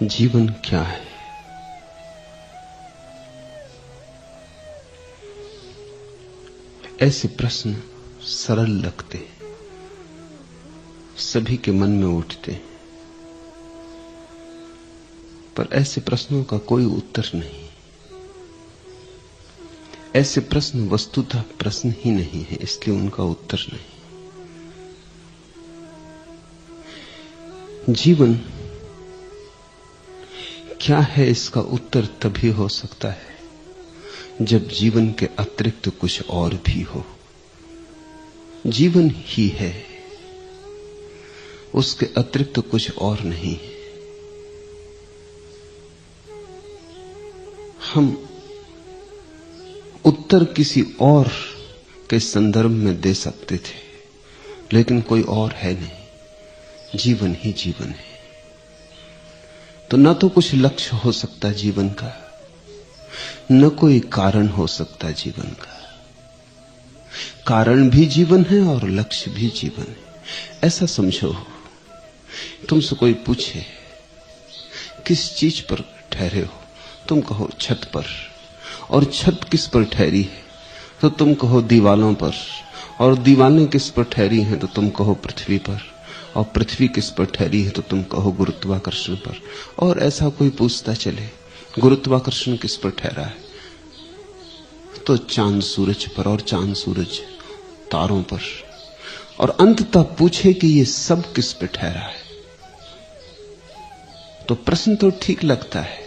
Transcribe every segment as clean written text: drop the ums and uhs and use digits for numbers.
जीवन क्या है? ऐसे प्रश्न सरल लगते, सभी के मन में उठते, पर ऐसे प्रश्नों का कोई उत्तर नहीं। ऐसे प्रश्न वस्तुतः प्रश्न ही नहीं है, इसलिए उनका उत्तर नहीं। जीवन क्या है, इसका उत्तर तभी हो सकता है जब जीवन के अतिरिक्त कुछ और भी हो। जीवन ही है, उसके अतिरिक्त कुछ और नहीं। हम उत्तर किसी और के संदर्भ में दे सकते थे, लेकिन कोई और है नहीं। जीवन ही जीवन है। तो न तो कुछ लक्ष्य हो सकता जीवन का, न कोई कारण हो सकता जीवन का। कारण भी जीवन है और लक्ष्य भी जीवन है। ऐसा समझो, तुमसे कोई पूछे किस चीज पर ठहरे हो, तुम कहो छत पर। और छत किस पर ठहरी है, तो तुम कहो दीवालों पर। और दीवालें किस पर ठहरी हैं, तो तुम कहो पृथ्वी पर। और पृथ्वी किस पर ठहरी है, तो तुम कहो गुरुत्वाकर्षण पर। और ऐसा कोई पूछता चले, गुरुत्वाकर्षण किस पर ठहरा है, तो चांद सूरज पर। और चांद सूरज तारों पर। और अंततः पूछे कि ये सब किस पर ठहरा है, तो प्रश्न तो ठीक लगता है,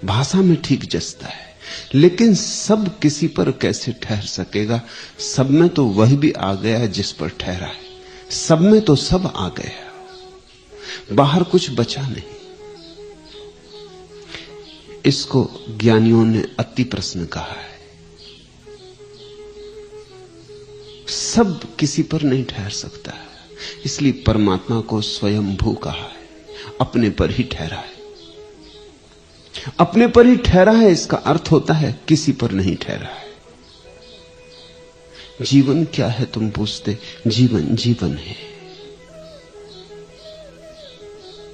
भाषा में ठीक जचता है, लेकिन सब किसी पर कैसे ठहर सकेगा? सब में तो वह भी आ गया जिस पर ठहरा है। सब में तो सब आ गया, बाहर कुछ बचा नहीं। इसको ज्ञानियों ने अति प्रश्न कहा है। सब किसी पर नहीं ठहर सकता, इसलिए परमात्मा को स्वयंभू कहा है। अपने पर ही ठहरा है। अपने पर ही ठहरा है, इसका अर्थ होता है किसी पर नहीं ठहरा है। जीवन क्या है तुम पूछते, जीवन जीवन है,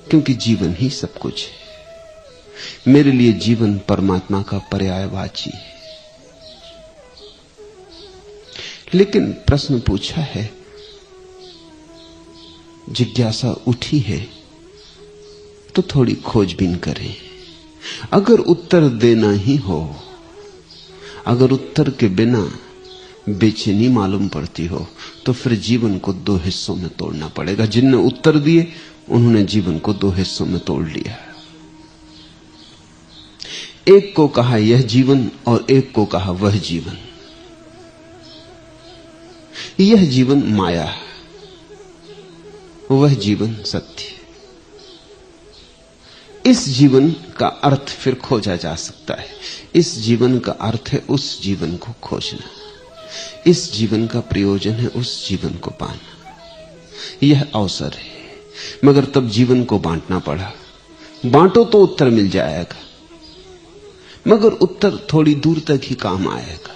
क्योंकि जीवन ही सब कुछ है। मेरे लिए जीवन परमात्मा का पर्यायवाची है। लेकिन प्रश्न पूछा है, जिज्ञासा उठी है, तो थोड़ी खोजबीन करें। अगर उत्तर देना ही हो, अगर उत्तर के बिना बेचैनी मालूम पड़ती हो, तो फिर जीवन को दो हिस्सों में तोड़ना पड़ेगा। जिनने उत्तर दिए उन्होंने जीवन को दो हिस्सों में तोड़ लिया। एक को कहा यह जीवन और एक को कहा वह जीवन। यह जीवन माया, वह जीवन सत्य। इस जीवन का अर्थ फिर खोजा जा सकता है। इस जीवन का अर्थ है उस जीवन को खोजना। इस जीवन का प्रयोजन है उस जीवन को पाना। यह अवसर है, मगर तब जीवन को बांटना पड़ा। बांटो तो उत्तर मिल जाएगा, मगर उत्तर थोड़ी दूर तक ही काम आएगा।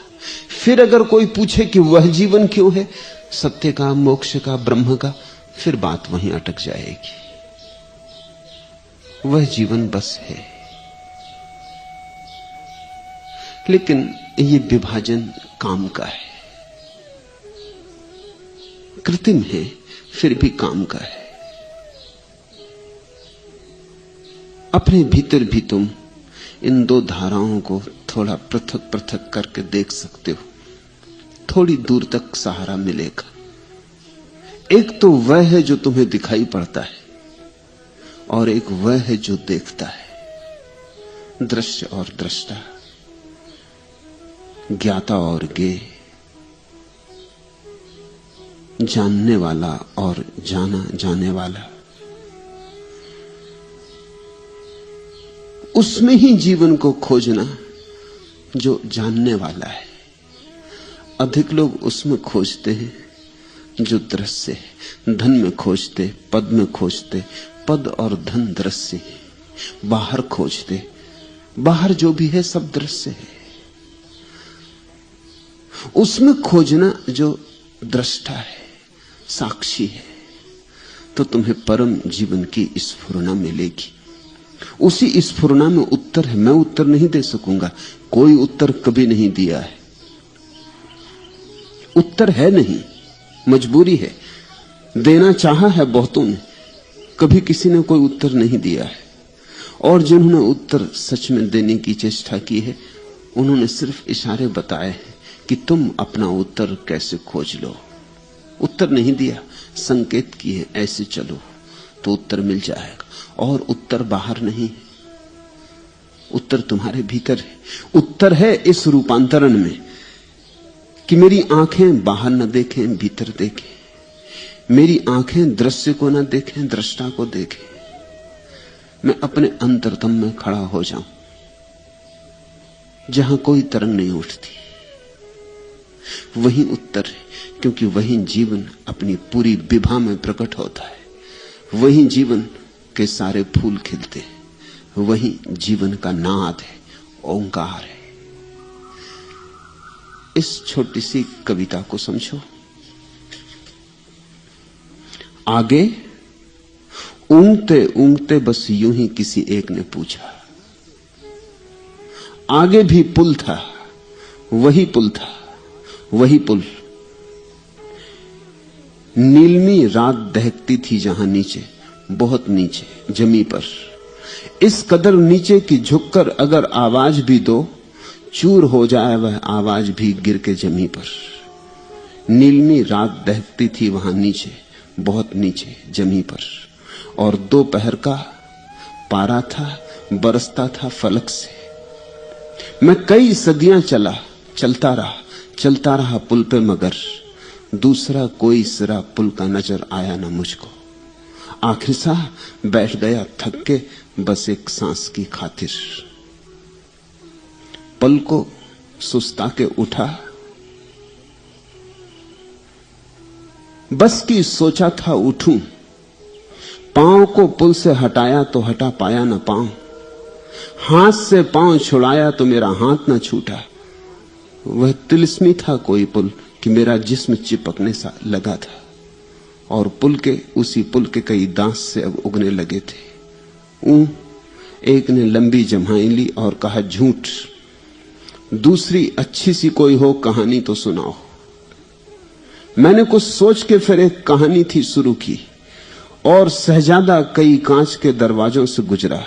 फिर अगर कोई पूछे कि वह जीवन क्यों है, सत्य का, मोक्ष का, ब्रह्म का, फिर बात वहीं अटक जाएगी। वह जीवन बस है। लेकिन ये विभाजन काम का है, कृत्रिम है, फिर भी काम का है। अपने भीतर भी तुम इन दो धाराओं को थोड़ा पृथक पृथक करके देख सकते हो, थोड़ी दूर तक सहारा मिलेगा। एक तो वह है जो तुम्हें दिखाई पड़ता है, और एक वह है जो देखता है। दृश्य और दृष्टा, ज्ञाता और ज्ञेय, जानने वाला और जाना जाने वाला। उसमें ही जीवन को खोजना जो जानने वाला है। अधिक लोग उसमें खोजते हैं जो दृश्य है। धन में खोजते, पद में खोजते, पद और धन दृश्य है। बाहर खोजते, बाहर जो भी है सब दृश्य है। उसमें खोजना जो दृष्टा है, साक्षी है, तो तुम्हें परम जीवन की स्फुरना मिलेगी। उसी स्फुरना में उत्तर है। मैं उत्तर नहीं दे सकूंगा, कोई उत्तर कभी नहीं दिया है। उत्तर है नहीं, मजबूरी है। देना चाहा है बहुतों ने, कभी किसी ने कोई उत्तर नहीं दिया है। और जिन्होंने उत्तर सच में देने की चेष्टा की है, उन्होंने सिर्फ इशारे बताए हैं कि तुम अपना उत्तर कैसे खोज लो। उत्तर नहीं दिया, संकेत किए ऐसे चलो तो उत्तर मिल जाएगा। और उत्तर बाहर नहीं, उत्तर तुम्हारे भीतर है। उत्तर है इस रूपांतरण में कि मेरी आंखें बाहर न देखें, भीतर देखें। मेरी आंखें दृश्य को न देखें, दृष्टा को देखें। मैं अपने अंतरतम में खड़ा हो जाऊं, जहां कोई तरंग नहीं उठती। वही उत्तर है, क्योंकि वही जीवन अपनी पूरी विभा में प्रकट होता है। वही जीवन के सारे फूल खिलते हैं। वही जीवन का नाद है, ओंकार है। इस छोटी सी कविता को समझो। आगे ऊंघते ऊंघते बस यूं ही किसी एक ने पूछा। आगे भी पुल था, वही पुल था, वही पुल। नीलमी रात दहकती थी जहां नीचे, बहुत नीचे जमी पर। इस कदर नीचे कि झुककर अगर आवाज भी दो, चूर हो जाए वह आवाज भी गिर के जमी पर। नीलमी रात दहकती थी वहां नीचे, बहुत नीचे जमी पर। और दोपहर का पारा था, बरसता था फलक से। मैं कई सदियां चलता रहा पुल पे, मगर दूसरा कोई सिरा पुल का नजर आया ना मुझको। आखिर सा बैठ गया थक के, बस एक सांस की खातिर। पल को सुस्ता के उठा, बस की सोचा था उठूं। पांव को पुल से हटाया तो हटा पाया ना पांव। हाथ से पांव छुड़ाया तो मेरा हाथ ना छूटा। वह तिलिस्मी था कोई पुल कि मेरा जिस्म चिपकने सा लगा था। और उसी पुल के कई दांत से अब उगने लगे थे। एक ने लंबी जम्हाई ली और कहा झूठ। दूसरी अच्छी सी कोई हो कहानी तो सुनाओ। मैंने कुछ सोच के फिर एक कहानी थी शुरू की। और शहजादा कई कांच के दरवाजों से गुजरा।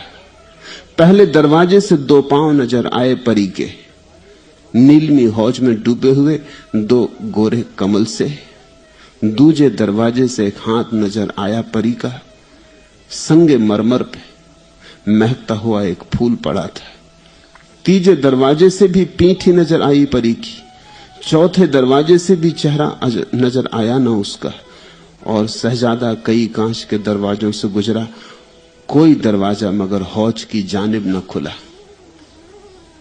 पहले दरवाजे से दो पांव नजर आए परी के, नीलमी हौज में डूबे हुए दो गोरे कमल से। दूजे दरवाजे से एक हाथ नजर आया परी का, संगे मरमर पे महकता हुआ एक फूल पड़ा था। तीजे दरवाजे से भी पीठी नजर आई परी की। चौथे दरवाजे से भी चेहरा नजर आया ना उसका। और शहजादा कई कांच के दरवाजों से गुजरा, कोई दरवाजा मगर हौज की जानिब न खुला।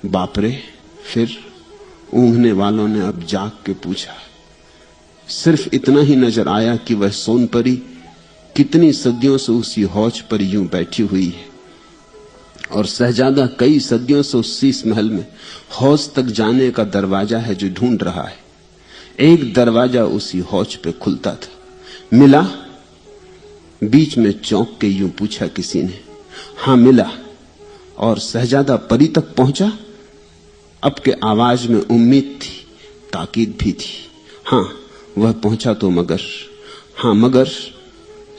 बापरे! फिर ऊँघने वालों ने अब जाग के पूछा। सिर्फ इतना ही नजर आया कि वह सोन परी कितनी सदियों से उसी हौज पर यूं बैठी हुई है। और शहजादा कई सदियों से उस शीश महल में हौज तक जाने का दरवाजा है जो ढूंढ रहा है। एक दरवाजा उसी हौज पे खुलता था। मिला? बीच में चौंक के यूं पूछा किसी ने। हां मिला। और शहजादा परी तक पहुंचा। अब के आवाज में उम्मीद थी, ताकीद भी थी। हां वह पहुंचा तो मगर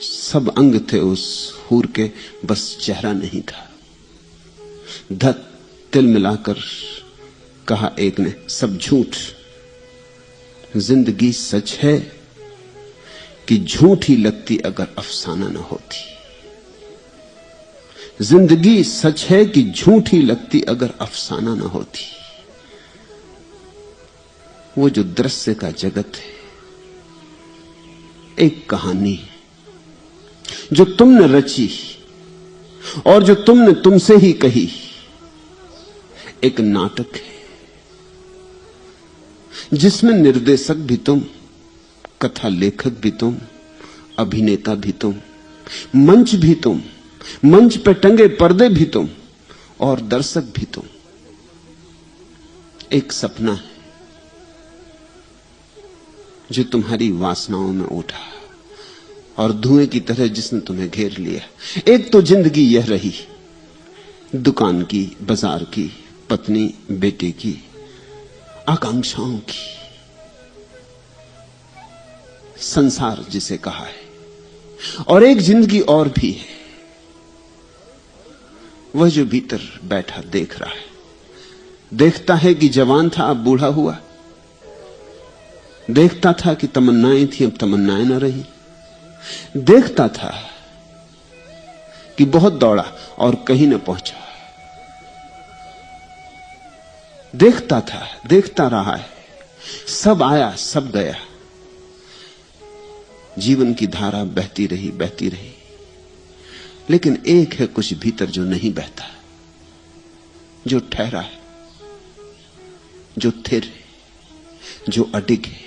सब अंग थे उस हूर के, बस चेहरा नहीं था। धत तिल मिलाकर कहा एक ने, सब झूठ। जिंदगी सच है कि झूठ ही लगती अगर अफसाना न होती। जिंदगी सच है कि झूठ ही लगती अगर अफसाना न होती। वो जो दृश्य का जगत है, एक कहानी जो तुमने रची और जो तुमने तुमसे ही कही, एक नाटक है जिसमें निर्देशक भी तुम, कथा लेखक भी तुम, अभिनेता भी तुम, मंच भी तुम, मंच पे टंगे पर्दे भी तुम और दर्शक भी तुम। एक सपना है जो तुम्हारी वासनाओं में उठा और धुएं की तरह जिसने तुम्हें घेर लिया। एक तो जिंदगी यह रही दुकान की, बाजार की, पत्नी बेटे की, आकांक्षाओं की, संसार जिसे कहा है। और एक जिंदगी और भी है, वह जो भीतर बैठा देख रहा है, देखता है कि जवान था अब बूढ़ा हुआ, देखता था कि तमन्नाएं थी अब तमन्नाएं न रही, देखता था कि बहुत दौड़ा और कहीं न पहुंचा, देखता था, देखता रहा है, सब आया सब गया, जीवन की धारा बहती रही बहती रही, लेकिन एक है कुछ भीतर जो नहीं बहता, जो ठहरा है, जो थिर है, जो अडिग है,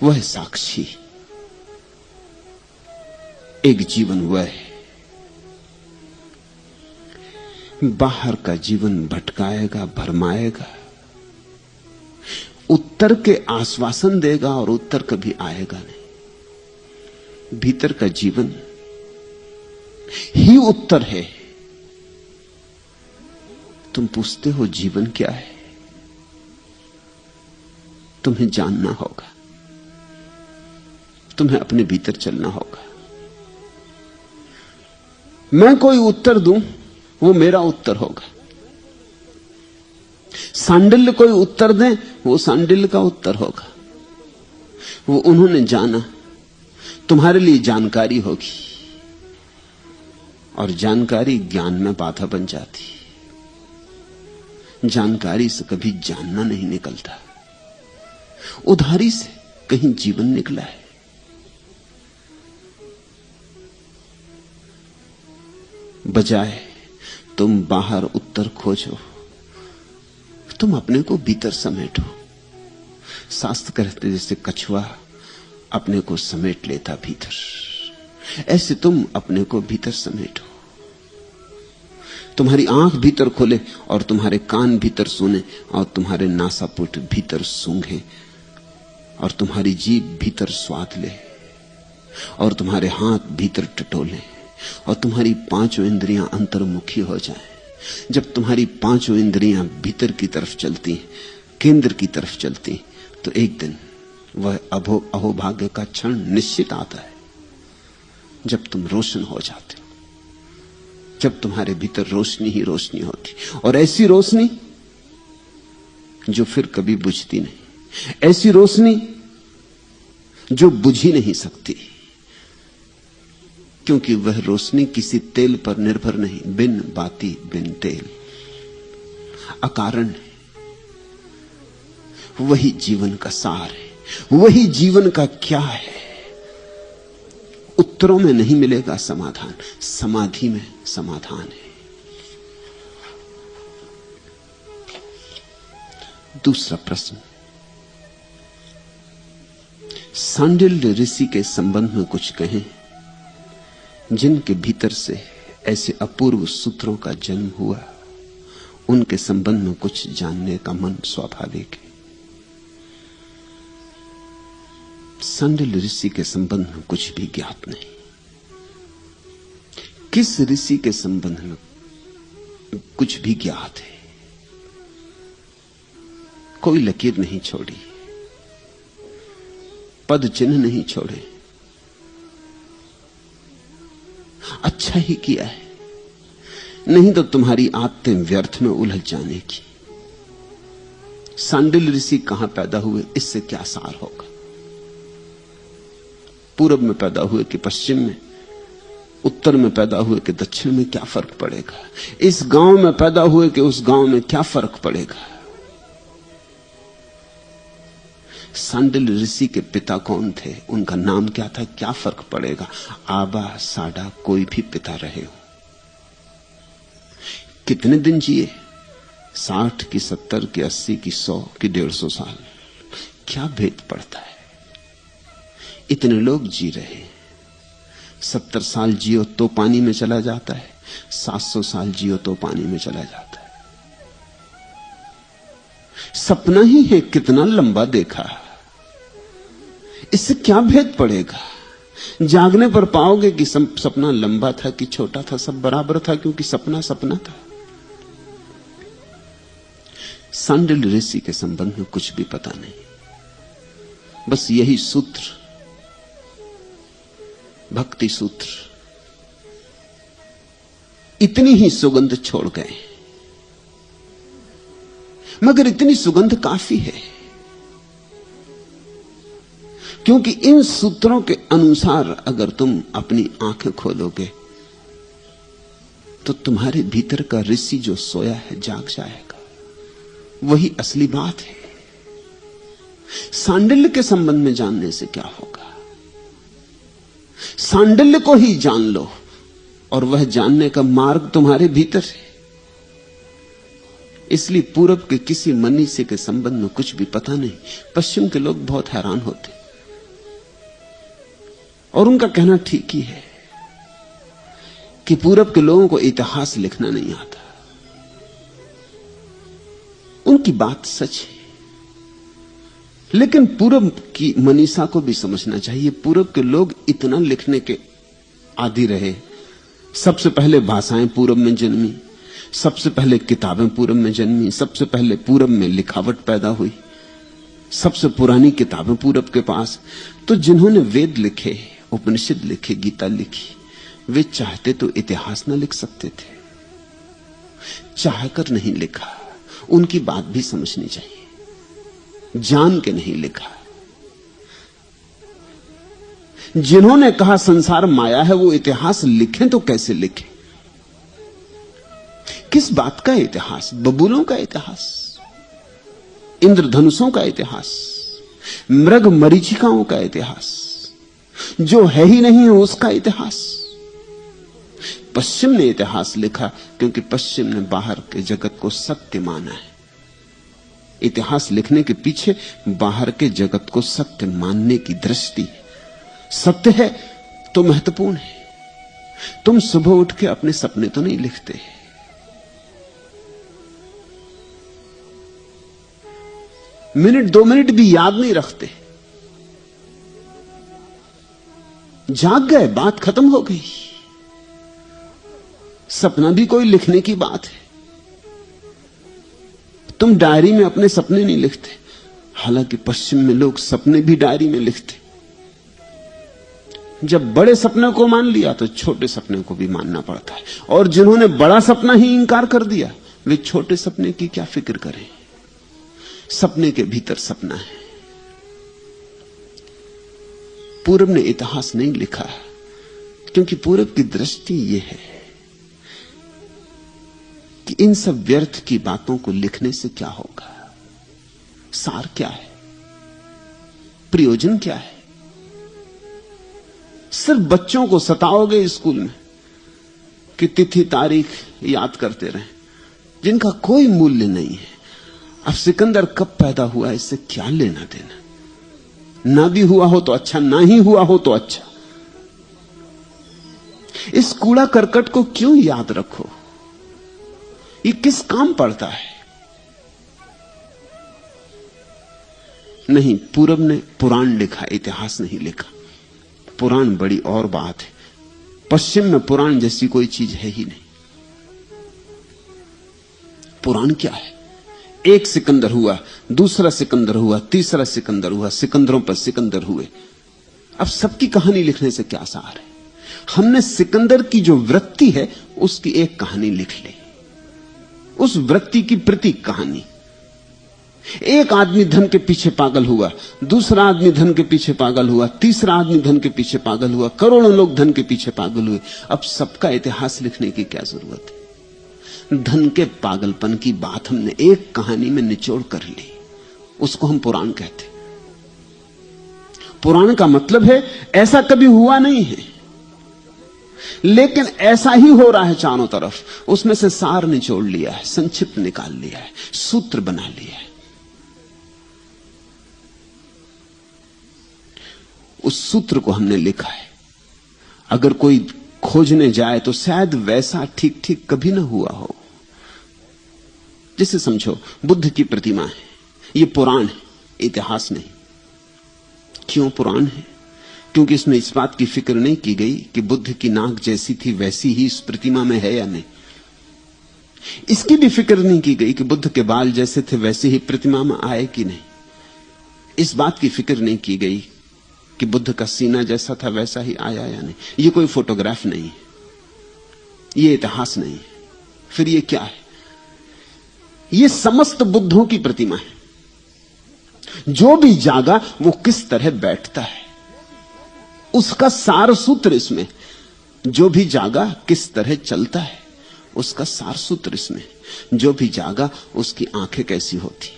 वह है साक्षी। एक जीवन वह है, बाहर का जीवन भटकाएगा, भरमाएगा, उत्तर के आश्वासन देगा और उत्तर कभी आएगा नहीं। भीतर का जीवन ही उत्तर है। तुम पूछते हो जीवन क्या है? तुम्हें जानना होगा, तुम्हें अपने भीतर चलना होगा। मैं कोई उत्तर दूं, वो मेरा उत्तर होगा। सांडिल्य कोई उत्तर दे, वो सांडिल्य का उत्तर होगा। वो उन्होंने जाना, तुम्हारे लिए जानकारी होगी, और जानकारी ज्ञान में बाधा बन जाती। जानकारी से कभी जानना नहीं निकलता, उधारी से कहीं जीवन निकला है। बजाय तुम बाहर उत्तर खोजो, तुम अपने को भीतर समेटो। शास्त्र कहते जैसे कछुआ अपने को समेट लेता भीतर, ऐसे तुम अपने को भीतर समेटो। तुम्हारी आंख भीतर खोले और तुम्हारे कान भीतर सुने और तुम्हारे नासापुट भीतर सूंघे और तुम्हारी जीभ भीतर स्वाद ले और तुम्हारे हाथ भीतर टटोले और तुम्हारी पांचों इंद्रियां अंतर्मुखी हो जाएं। जब तुम्हारी पांचों इंद्रियां भीतर की तरफ चलती हैं, केंद्र की तरफ चलती हैं, तो एक दिन वह अहोभाग्य का क्षण निश्चित आता है जब तुम रोशन हो जाते हो, जब तुम्हारे भीतर रोशनी ही रोशनी होती, और ऐसी रोशनी जो फिर कभी बुझती नहीं, ऐसी रोशनी जो बुझ ही नहीं सकती, क्योंकि वह रोशनी किसी तेल पर निर्भर नहीं, बिन बाती बिन तेल, अकारण है। वही जीवन का सार है, वही जीवन का क्या है। उत्तरों में नहीं मिलेगा समाधान, समाधि में समाधान है। दूसरा प्रश्न, सांडिल्य ऋषि के संबंध में कुछ कहें, जिनके भीतर से ऐसे अपूर्व सूत्रों का जन्म हुआ, उनके संबंध में कुछ जानने का मन स्वाभाविक है। सांडिल्य ऋषि के संबंध में कुछ भी ज्ञात नहीं। किस ऋषि के संबंध में कुछ भी ज्ञात है? कोई लकीर नहीं छोड़ी, पद चिन्ह नहीं छोड़े। अच्छा ही किया है, नहीं तो तुम्हारी आदतें व्यर्थ में उलझ जाने की। सांडिल्य ऋषि कहां पैदा हुए, इससे क्या सार होगा? पूरब में पैदा हुए कि पश्चिम में, उत्तर में पैदा हुए कि दक्षिण में, क्या फर्क पड़ेगा? इस गांव में पैदा हुए कि उस गांव में, क्या फर्क पड़ेगा? सांडिल्य ऋषि के पिता कौन थे, उनका नाम क्या था, क्या फर्क पड़ेगा? आबा साडा कोई भी पिता रहे हो। कितने दिन जिए, 60 की 70 की 80 की 100 की 150 साल, क्या भेद पड़ता है? इतने लोग जी रहे हैं। 70 साल जियो तो पानी में चला जाता है, 700 साल जियो तो पानी में चला जाता है। सपना ही है, कितना लंबा देखा, इससे क्या भेद पड़ेगा? जागने पर पाओगे कि सपना लंबा था कि छोटा था, सब बराबर था, क्योंकि सपना सपना था। सांडिल्य ऋषि के संबंध में कुछ भी पता नहीं, बस यही सूत्र, भक्ति सूत्र, इतनी ही सुगंध छोड़ गए। मगर इतनी सुगंध काफी है, क्योंकि इन सूत्रों के अनुसार अगर तुम अपनी आंखें खोलोगे तो तुम्हारे भीतर का ऋषि जो सोया है जाग जाएगा। वही असली बात है। सांडिल्य के संबंध में जानने से क्या होगा? सांडिल्य को ही जान लो, और वह जानने का मार्ग तुम्हारे भीतर है। इसलिए पूरब के किसी मनीषी के संबंध में कुछ भी पता नहीं। पश्चिम के लोग बहुत हैरान होते, और उनका कहना ठीक ही है कि पूरब के लोगों को इतिहास लिखना नहीं आता। उनकी बात सच है, लेकिन पूरब की मनीषा को भी समझना चाहिए। पूरब के लोग इतना लिखने के आदी रहे। सबसे पहले भाषाएं पूरब में जन्मी, सबसे पहले किताबें पूरब में जन्मी, सबसे पहले पूरब में लिखावट पैदा हुई, सबसे पुरानी किताबें पूरब के पास। तो जिन्होंने वेद लिखे, उपनिषद लिखे, गीता लिखी, वे चाहते तो इतिहास न लिख सकते थे, चाहकर नहीं लिखा। उनकी बात भी समझनी चाहिए, जान के नहीं लिखा। जिन्होंने कहा संसार माया है, वो इतिहास लिखें तो कैसे लिखें? किस बात का इतिहास? बबूलों का इतिहास, इंद्रधनुषों का इतिहास, मृग मरीचिकाओं का इतिहास, जो है ही नहीं है उसका इतिहास। पश्चिम ने इतिहास लिखा क्योंकि पश्चिम ने बाहर के जगत को सत्य माना है। इतिहास लिखने के पीछे बाहर के जगत को सत्य मानने की दृष्टि है। सत्य है तो महत्वपूर्ण है। तुम सुबह उठ के अपने सपने तो नहीं लिखते, मिनट 2 मिनट भी याद नहीं रखते, जाग गए, बात खत्म हो गई। सपना भी कोई लिखने की बात है। तुम डायरी में अपने सपने नहीं लिखते, हालांकि पश्चिम में लोग सपने भी डायरी में लिखते। जब बड़े सपने को मान लिया तो छोटे सपने को भी मानना पड़ता है, और जिन्होंने बड़ा सपना ही इंकार कर दिया, वे छोटे सपने की क्या फिक्र करें? सपने के भीतर सपना है। पूरब ने इतिहास नहीं लिखा क्योंकि पूरब की दृष्टि यह है कि इन सब व्यर्थ की बातों को लिखने से क्या होगा, सार क्या है, प्रयोजन क्या है? सिर्फ बच्चों को सताओगे स्कूल में कि तिथि तारीख याद करते रहें, जिनका कोई मूल्य नहीं है। अब सिकंदर कब पैदा हुआ, इससे क्या लेना देना? ना भी हुआ हो तो अच्छा, ना ही हुआ हो तो अच्छा। इस कूड़ा करकट को क्यों याद रखो? ये किस काम पड़ता है? नहीं, पूरब ने पुराण लिखा, इतिहास नहीं लिखा। पुराण बड़ी और बात है। पश्चिम में पुराण जैसी कोई चीज है ही नहीं। पुराण क्या है? एक सिकंदर हुआ, दूसरा सिकंदर हुआ, तीसरा सिकंदर हुआ, सिकंदरों पर सिकंदर हुए। अब सबकी कहानी लिखने से क्या सार है? हमने सिकंदर की जो वृत्ति है उसकी एक कहानी लिख ली, उस वृत्ति की प्रतीक कहानी। एक आदमी धन के पीछे पागल हुआ, दूसरा आदमी धन के पीछे पागल हुआ, तीसरा आदमी धन के पीछे पागल हुआ, करोड़ों लोग धन के पीछे पागल हुए। अब सबका इतिहास लिखने की क्या जरूरत है? धन के पागलपन की बात हमने एक कहानी में निचोड़ कर ली, उसको हम पुराण कहते। पुराण का मतलब है ऐसा कभी हुआ नहीं है, लेकिन ऐसा ही हो रहा है चारों तरफ। उसमें से सार निचोड़ लिया है, संक्षिप्त निकाल लिया है, सूत्र बना लिया है। उस सूत्र को हमने लिखा है। अगर कोई खोजने जाए तो शायद वैसा ठीक ठीक कभी ना हुआ हो। जैसे समझो बुद्ध की प्रतिमा है, ये पुराण है, इतिहास नहीं। क्यों पुराण है? क्योंकि इसमें इस बात की फिक्र नहीं की गई कि बुद्ध की नाक जैसी थी वैसी ही इस प्रतिमा में है या नहीं। इसकी भी फिक्र नहीं की गई कि बुद्ध के बाल जैसे थे वैसे ही प्रतिमा में आए कि नहीं। इस बात की फिक्र नहीं की गई कि बुद्ध का सीना जैसा था वैसा ही आया या नहीं। ये कोई फोटोग्राफ नहीं है, ये इतिहास नहीं है। फिर ये क्या है? ये समस्त बुद्धों की प्रतिमा है। जो भी जागा वो किस तरह बैठता है उसका सार सूत्र इसमें। जो भी जागा किस तरह चलता है उसका सार सूत्र इसमें। जो भी जागा उसकी आंखें कैसी होती,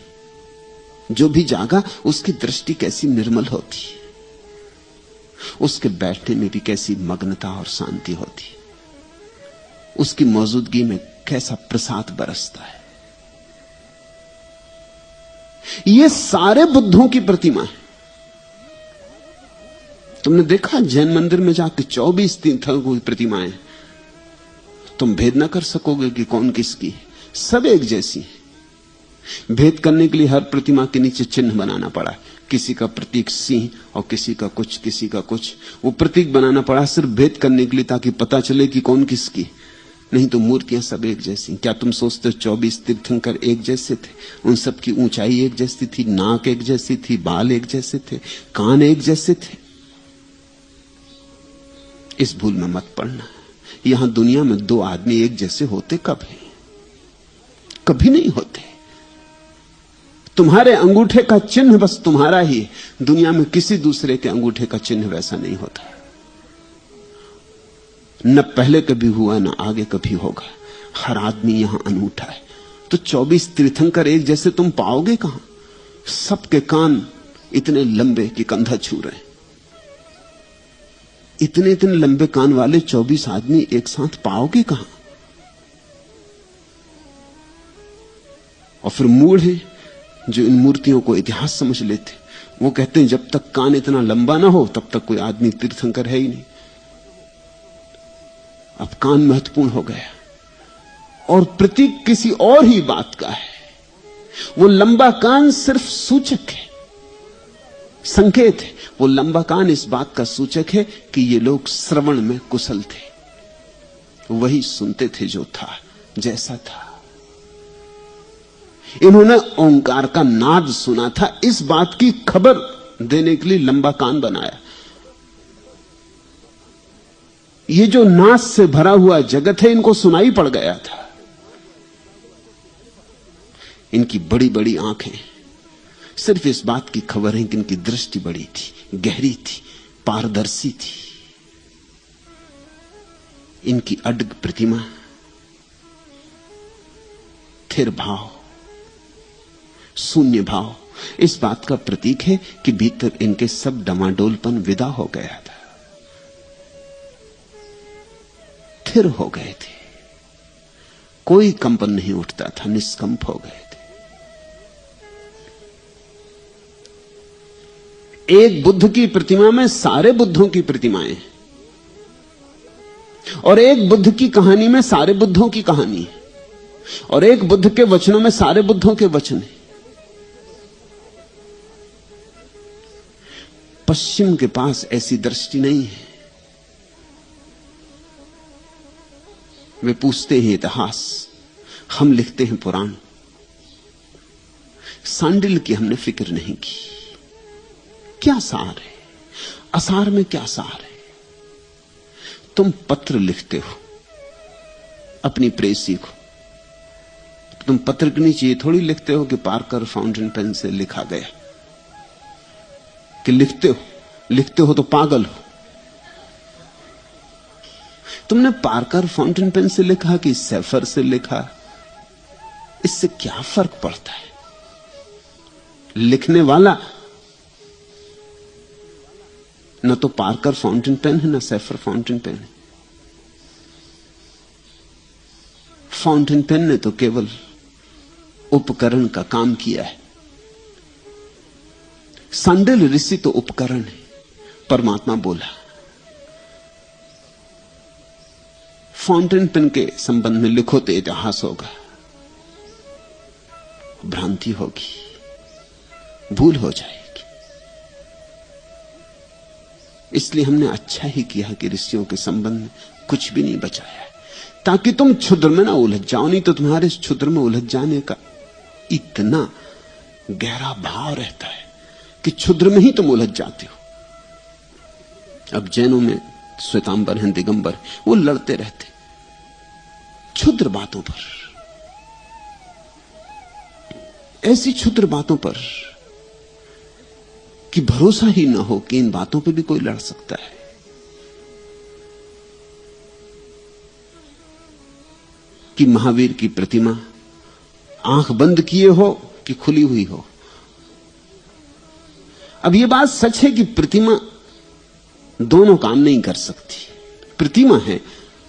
जो भी जागा उसकी दृष्टि कैसी निर्मल होती, उसके बैठने में भी कैसी मग्नता और शांति होती, उसकी मौजूदगी में कैसा प्रसाद बरसता है। ये सारे बुद्धों की प्रतिमा है। तुमने देखा जैन मंदिर में जाके 24 तीर्थंकरों की प्रतिमाएं, तुम भेद ना कर सकोगे कि कौन किसकी है। सब एक जैसी है। भेद करने के लिए हर प्रतिमा के नीचे चिन्ह बनाना पड़ा। किसी का प्रतीक सिंह और किसी का कुछ, किसी का कुछ। वो प्रतीक बनाना पड़ा सिर्फ भेद करने के लिए, ताकि पता चले कि कौन किसकी। नहीं तो मूर्तियां सब एक जैसी। क्या तुम सोचते हो 24 तीर्थंकर एक जैसे थे? उन सब की ऊंचाई एक जैसी थी, नाक एक जैसी थी, बाल एक जैसे थे, कान एक जैसे थे? इस भूल में मत पड़ना। यहां दुनिया में दो आदमी एक जैसे होते कब हैं? कभी नहीं होते। तुम्हारे अंगूठे का चिन्ह बस तुम्हारा ही है। दुनिया में किसी दूसरे के अंगूठे का चिन्ह वैसा नहीं होता। न पहले कभी हुआ, न आगे कभी होगा। हर आदमी यहां अनूठा है। तो 24 तीर्थंकर एक जैसे तुम पाओगे कहां? सबके कान इतने लंबे कि कंधा छू रहे हैं। इतने इतने लंबे कान वाले 24 आदमी एक साथ पाओगे कहां? और फिर मूढ़ हैं जो इन मूर्तियों को इतिहास समझ लेते। वो कहते हैं जब तक कान इतना लंबा ना हो तब तक कोई आदमी तीर्थंकर है ही नहीं। अब कान महत्वपूर्ण हो गया और प्रतीक किसी और ही बात का है। वो लंबा कान सिर्फ सूचक है, संकेत है। वो लंबा कान इस बात का सूचक है कि ये लोग श्रवण में कुशल थे, वही सुनते थे जो था, जैसा था। इन्होंने ओंकार का नाद सुना था, इस बात की खबर देने के लिए लंबा कान बनाया। ये जो नाद से भरा हुआ जगत है इनको सुनाई पड़ गया था। इनकी बड़ी बड़ी आंखें सिर्फ इस बात की खबर है कि इनकी दृष्टि बड़ी थी, गहरी थी, पारदर्शी थी। इनकी अडग प्रतिमा, थिर भाव, शून्य भाव इस बात का प्रतीक है कि भीतर इनके सब डमाडोलपन विदा हो गया था, थिर हो गए थे। कोई कंपन नहीं उठता था, निष्कंप हो गए थे। एक बुद्ध की प्रतिमा में सारे बुद्धों की प्रतिमाएं, और एक बुद्ध की कहानी में सारे बुद्धों की कहानी, और एक बुद्ध के वचनों में सारे बुद्धों के वचन हैं। पश्चिम के पास ऐसी दृष्टि नहीं है। वे पूछते हैं इतिहास, हम लिखते हैं पुराण। सांडिल की हमने फिक्र नहीं की। क्या सार है? असार में क्या सार है? तुम पत्र लिखते हो अपनी प्रेसी को, तुम पत्र के नीचे ये थोड़ी लिखते हो कि पार्कर फाउंटेन पेन से लिखा गया, कि लिखते हो तो पागल हो। तुमने पार्कर फाउंटेन पेन से लिखा कि सेफर से लिखा, इससे क्या फर्क पड़ता है? लिखने वाला न तो पार्कर फाउंटेन पेन है, न सेफर फाउंटेन पेन है। फाउंटेन पेन ने तो केवल उपकरण का काम किया है। सांडिल ऋषि तो उपकरण है। परमात्मा बोला। फाउंटेन पेन के संबंध में लिखो तो इतिहास होगा, भ्रांति होगी, भूल हो जाएगी। इसलिए हमने अच्छा ही किया कि ऋषियों के संबंध में कुछ भी नहीं बचाया, ताकि तुम क्षुद्र में ना उलझ जाओ। नहीं तो तुम्हारे इस क्षुद्र में उलझ जाने का इतना गहरा भाव रहता है कि क्षुद्र में ही तुम उलझ जाते हो। अब जैनों में श्वेतांबर हैं, दिगंबर, वो लड़ते रहते क्षुद्र बातों पर, ऐसी क्षुद्र बातों पर कि भरोसा ही ना हो कि इन बातों पे भी कोई लड़ सकता है। कि महावीर की प्रतिमा आंख बंद किए हो कि खुली हुई हो। अब यह बात सच है कि प्रतिमा दोनों काम नहीं कर सकती। प्रतिमा है,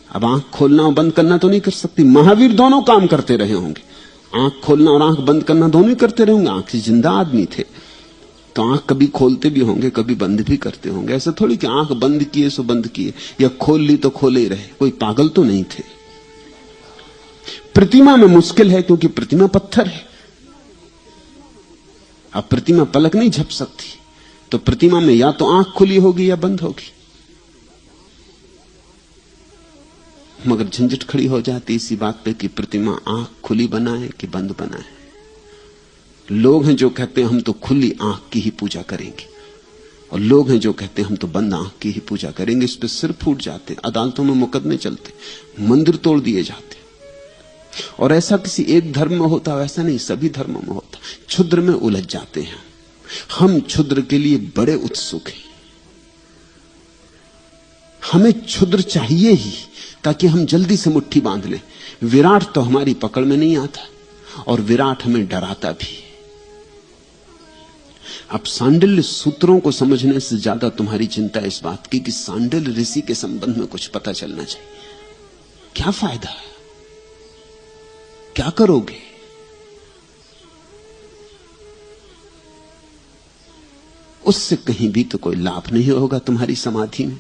अब आंख खोलना और बंद करना तो नहीं कर सकती। महावीर दोनों काम करते रहे होंगे, आंख खोलना और आंख बंद करना दोनों ही करते रहे होंगे। आंख से जिंदा आदमी थे तो आंख कभी खोलते भी होंगे, कभी बंद भी करते होंगे। ऐसा थोड़ी कि आंख बंद किए सो बंद किए, या खोल ली तो खोले ही रहे। कोई पागल तो नहीं थे। प्रतिमा में मुश्किल है क्योंकि प्रतिमा पत्थर है। अब प्रतिमा पलक नहीं झप सकती, तो प्रतिमा में या तो आंख खुली होगी या बंद होगी। मगर झंझट खड़ी हो जाती इसी बात पे कि प्रतिमा आंख खुली बनाए कि बंद बनाए। लोग हैं जो कहते हैं हम तो खुली आंख की ही पूजा करेंगे, और लोग हैं जो कहते हैं हम तो बंद आंख की ही पूजा करेंगे। इस पे सिर फूट जाते, अदालतों में मुकदमे चलते, मंदिर तोड़ दिए जाते। और ऐसा किसी एक धर्म में होता, वैसा नहीं, सभी धर्मों में होता। क्षुद्र में उलझ जाते हैं हम। क्षुद्र के लिए बड़े उत्सुक हैं। हमें क्षुद्र चाहिए ही, ताकि हम जल्दी से मुट्ठी बांध लें। विराट तो हमारी पकड़ में नहीं आता, और विराट हमें डराता भी। अब सांडिल्य सूत्रों को समझने से ज्यादा तुम्हारी चिंता इस बात की कि सांडिल्य ऋषि के संबंध में कुछ पता चलना चाहिए। क्या फायदा, क्या करोगे? उससे कहीं भी तो कोई लाभ नहीं होगा तुम्हारी समाधि में,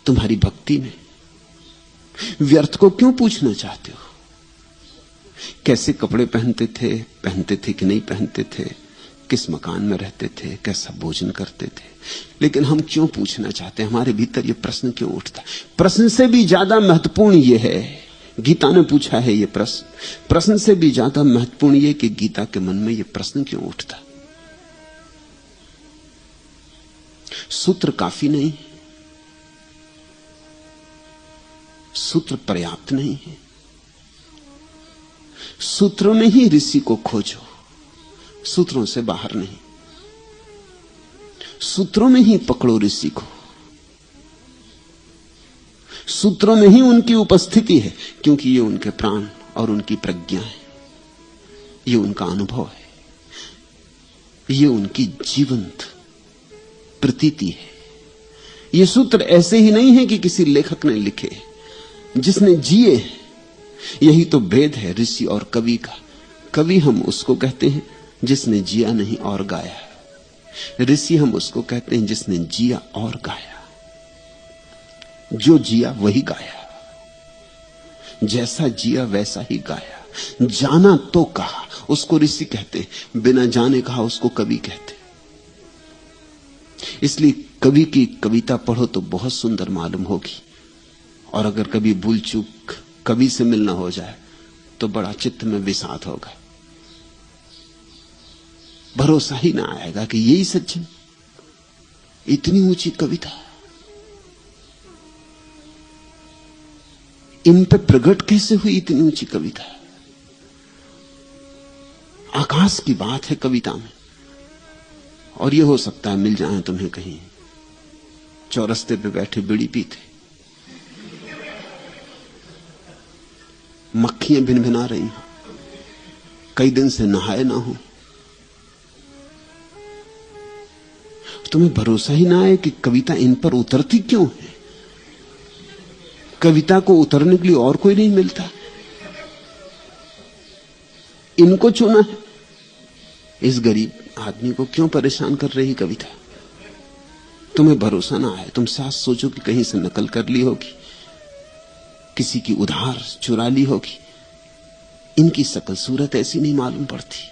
तुम्हारी भक्ति में। व्यर्थ को क्यों पूछना चाहते हो? कैसे कपड़े पहनते थे कि नहीं पहनते थे, किस मकान में रहते थे, कैसा भोजन करते थे। लेकिन हम क्यों पूछना चाहते हैं? हमारे भीतर यह प्रश्न क्यों उठता? प्रश्न से भी ज्यादा महत्वपूर्ण यह है, गीता ने पूछा है यह प्रश्न। प्रश्न से भी ज्यादा महत्वपूर्ण यह कि गीता के मन में यह प्रश्न क्यों उठता। सूत्र काफी नहीं, सूत्र पर्याप्त नहीं है। सूत्रों में ही ऋषि को खोजो, सूत्रों से बाहर नहीं। सूत्रों में ही पकड़ो ऋषि को, सूत्रों में ही उनकी उपस्थिति है, क्योंकि ये उनके प्राण और उनकी प्रज्ञा है, ये उनका अनुभव है, ये उनकी जीवंत प्रतीति है। ये सूत्र ऐसे ही नहीं है कि किसी लेखक ने लिखे, जिसने जिए। यही तो भेद है ऋषि और कवि का। कवि हम उसको कहते हैं जिसने जिया नहीं और गाया। ऋषि हम उसको कहते हैं जिसने जिया और गाया। जो जिया वही गाया, जैसा जिया वैसा ही गाया। जाना तो कहा, उसको ऋषि कहते, बिना जाने कहा उसको कवि कहते। इसलिए कवि की कविता पढ़ो तो बहुत सुंदर मालूम होगी, और अगर कभी भूल चूक कवि से मिलना हो जाए तो बड़ा चित्त में विषाद होगा। भरोसा ही ना आएगा कि यही सच है। इतनी ऊंची कविता, इन पे प्रकट कैसे हुई इतनी ऊंची कविता? आकाश की बात है कविता में। और यह हो सकता है मिल जाए तुम्हें कहीं चौरस्ते पे बैठे बीड़ी पीते, मक्खियां भिनभिना रही हैं, कई दिन से नहाए ना हो, तुम्हें भरोसा ही ना आए कि कविता इन पर उतरती क्यों है। कविता को उतरने के लिए और कोई नहीं मिलता, इनको चुना है। इस गरीब आदमी को क्यों परेशान कर रही कविता? तुम्हें भरोसा ना आए, तुम साथ सोचो कि कहीं से नकल कर ली होगी, किसी की उधार चुरा ली होगी। इनकी शकल सूरत ऐसी नहीं मालूम पड़ती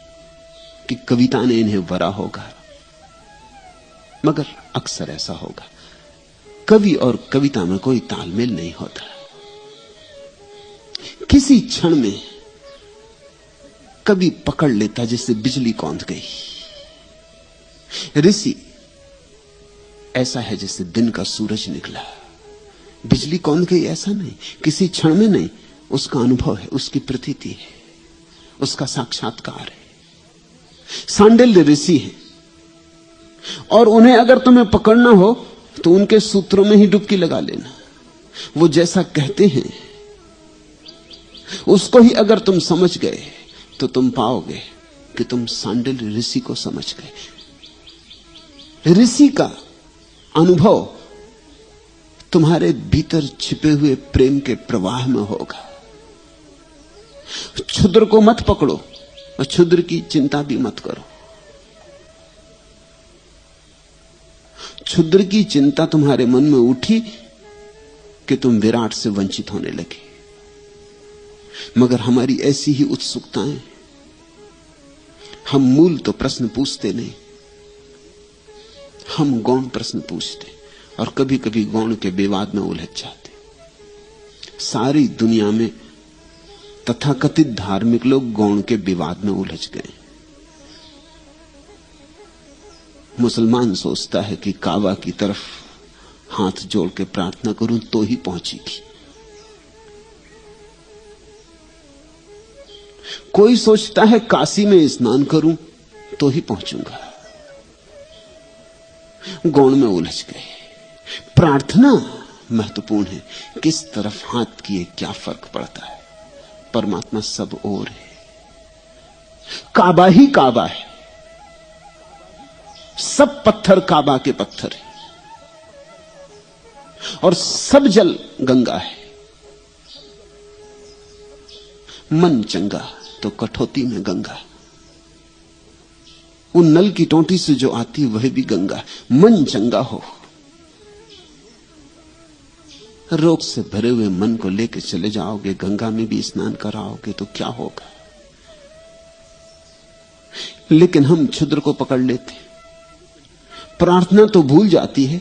कि कविता ने इन्हें वरा होगा, मगर अक्सर ऐसा होगा। कवि और कविता में कोई तालमेल नहीं होता। किसी क्षण में कवि पकड़ लेता जैसे बिजली कौंध गई। ऋषि ऐसा है जैसे दिन का सूरज निकला, बिजली कौंध गई ऐसा नहीं, किसी क्षण में नहीं, उसका अनुभव है, उसकी प्रतीति है, उसका साक्षात्कार है। सांडिल्य ऋषि है और उन्हें अगर तुम्हें पकड़ना हो तो उनके सूत्रों में ही डुबकी लगा लेना। वो जैसा कहते हैं उसको ही अगर तुम समझ गए तो तुम पाओगे कि तुम सांडिल्य ऋषि को समझ गए। ऋषि का अनुभव तुम्हारे भीतर छिपे हुए प्रेम के प्रवाह में होगा। क्षुद्र को मत पकड़ो और क्षुद्र की चिंता भी मत करो। क्षुद्र की चिंता तुम्हारे मन में उठी कि तुम विराट से वंचित होने लगे। मगर हमारी ऐसी ही उत्सुकताएं, हम मूल तो प्रश्न पूछते नहीं, हम गौण प्रश्न पूछते और कभी कभी गौण के विवाद में उलझ जाते। सारी दुनिया में तथाकथित धार्मिक लोग गौण के विवाद में उलझ गए। मुसलमान सोचता है कि काबा की तरफ हाथ जोड़ के प्रार्थना करूं तो ही पहुंचेगी। कोई सोचता है काशी में स्नान करूं तो ही पहुंचूंगा। गौण में उलझ गए। प्रार्थना महत्वपूर्ण है, किस तरफ हाथ किए क्या फर्क पड़ता है। परमात्मा सब ओर है। काबा ही काबा है, सब पत्थर काबा के पत्थर है और सब जल गंगा है। मन चंगा तो कठौती में गंगा, वो नल की टोंटी से जो आती वह भी गंगा। मन चंगा हो, रोग से भरे हुए मन को लेकर चले जाओगे, गंगा में भी स्नान कराओगे तो क्या होगा। लेकिन हम क्षुद्र को पकड़ लेते। प्रार्थना तो भूल जाती है,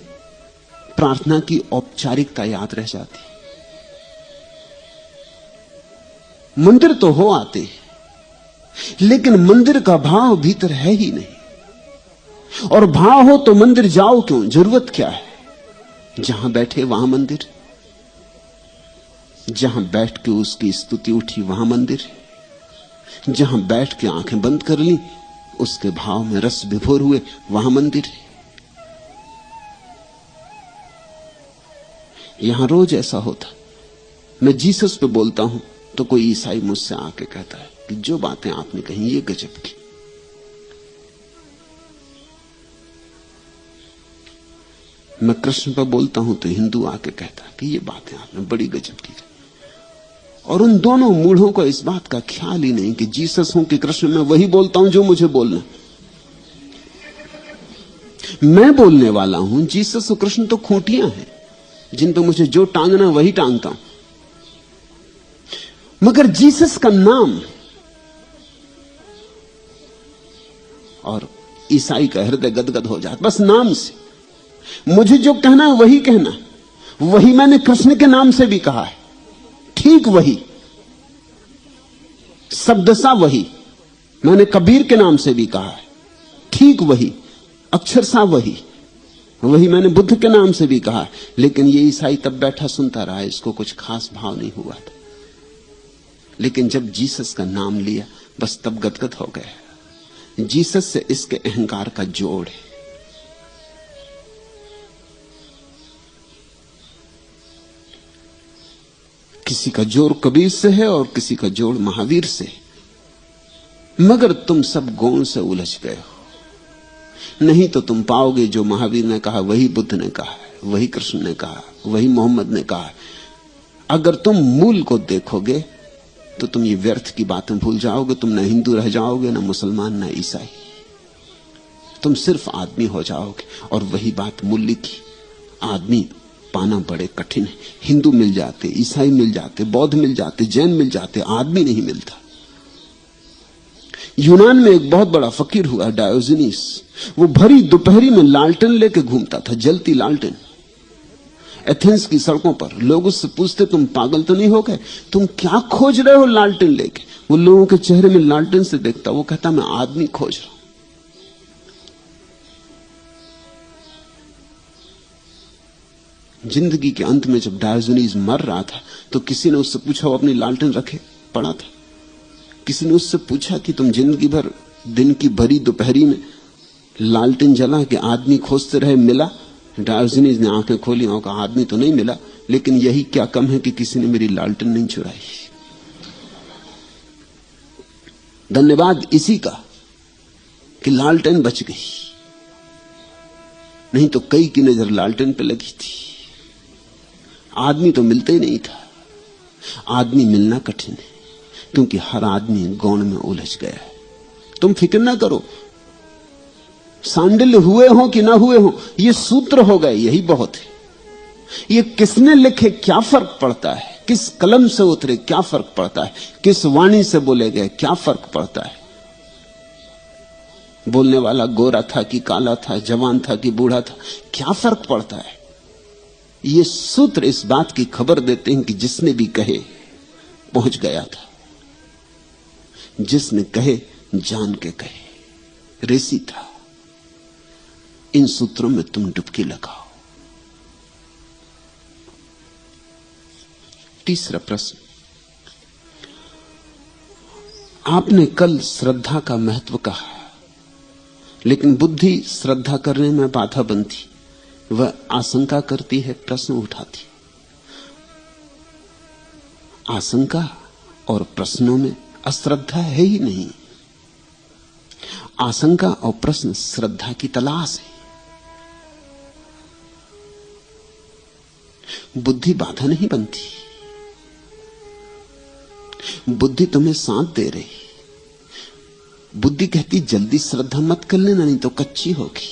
प्रार्थना की औपचारिकता याद रह जाती। मंदिर तो हो आते, लेकिन मंदिर का भाव भीतर है ही नहीं। और भाव हो तो मंदिर जाओ क्यों, जरूरत क्या है। जहां बैठे वहां मंदिर, जहां बैठ के उसकी स्तुति उठी वहां मंदिर, जहां बैठ के आंखें बंद कर ली उसके भाव में रस विभोर हुए वहां मंदिर है। यहां रोज ऐसा होता, मैं जीसस पे बोलता हूं तो कोई ईसाई मुझसे आके कहता है कि जो बातें आपने कही ये गजब की। मैं कृष्ण पर बोलता हूं तो हिंदू आके कहता है कि ये बातें आपने बड़ी गजब की। और उन दोनों मूढ़ों को इस बात का ख्याल ही नहीं कि जीसस हूं कि कृष्ण, मैं वही बोलता हूं जो मुझे बोलना। मैं बोलने वाला हूं, जीसस और कृष्ण तो खूंटियां हैं जिन पर मुझे जो टांगना वही टांगता हूं। मगर जीसस का नाम और ईसाई का हृदय गदगद हो जाता बस नाम से। मुझे जो कहना है वही कहना, वही मैंने कृष्ण के नाम से भी कहा है, ठीक वही, शब्दसा वही मैंने कबीर के नाम से भी कहा है, ठीक वही, अक्षरशः वही, वही मैंने बुद्ध के नाम से भी कहा। लेकिन ये ईसाई तब बैठा सुनता रहा, इसको कुछ खास भाव नहीं हुआ था। लेकिन जब जीसस का नाम लिया बस तब गदगद हो गया। जीसस से इसके अहंकार का जोड़ है। किसी का जोड़ कबीर से है और किसी का जोड़ महावीर से। मगर तुम सब गौण से उलझ गए हो। नहीं तो तुम पाओगे जो महावीर ने कहा वही बुद्ध ने कहा, वही कृष्ण ने कहा, वही मोहम्मद ने कहा। अगर तुम मूल को देखोगे तो तुम ये व्यर्थ की बातें भूल जाओगे। तुम न हिंदू रह जाओगे, न मुसलमान, न ईसाई। तुम सिर्फ आदमी हो जाओगे। और वही बात मूल्य की, आदमी पाना बड़े कठिन है। हिंदू मिल जाते, ईसाई मिल जाते, बौद्ध मिल जाते, जैन मिल जाते, आदमी नहीं मिलता। यूनान में एक बहुत बड़ा फकीर हुआ डायोजनीस। वो भरी दोपहरी में लालटेन लेके घूमता था, जलती लालटेन। एथेंस की सड़कों पर लोग उससे पूछते, तुम पागल तो नहीं हो गए, तुम क्या खोज रहे हो लालटेन लेके? वो लोगों के चेहरे में लालटेन से देखता, वो कहता मैं आदमी खोज रहा हूं। जिंदगी के अंत में जब डायोजनीज मर रहा था तो किसी ने उससे पूछा, वो अपनी लालटेन रखे पड़ा था, किसी ने उससे पूछा कि तुम जिंदगी भर दिन की भरी दोपहरी में लालटेन जला के आदमी खोजते रहे, मिला? डायोजनीज ने आंखें खोली और कहा, आदमी तो नहीं मिला, लेकिन यही क्या कम है कि किसी ने मेरी लालटेन नहीं चुराई। धन्यवाद इसी का कि लालटेन बच गई, नहीं तो कई की नजर लालटेन पे लगी थी। आदमी तो मिलता ही नहीं था। आदमी मिलना कठिन है क्योंकि हर आदमी गौण में उलझ गया है। तुम फिक्र ना करो, सांडिल्य हुए हो कि ना हुए हो, ये सूत्र हो गए, यही बहुत है। ये किसने लिखे क्या फर्क पड़ता है, किस कलम से उतरे क्या फर्क पड़ता है, किस वाणी से बोले गए क्या फर्क पड़ता है। बोलने वाला गोरा था कि काला था, जवान था कि बूढ़ा था, क्या फर्क पड़ता है। ये सूत्र इस बात की खबर देते हैं कि जिसने भी कहे पहुंच गया था, जिसने कहे जान के कहे, रेसी था। इन सूत्रों में तुम डुबकी लगाओ। तीसरा प्रश्न, आपने कल श्रद्धा का महत्व कहा, लेकिन बुद्धि श्रद्धा करने में बाधा बनती, वह आशंका करती है, प्रश्न उठाती। आशंका और प्रश्नों में अश्रद्धा है ही नहीं। आशंका और प्रश्न श्रद्धा की तलाश है। बुद्धि बाधा नहीं बनती। बुद्धि तुम्हें साथ दे रही। बुद्धि कहती जल्दी श्रद्धा मत कर लेना, नहीं तो कच्ची होगी।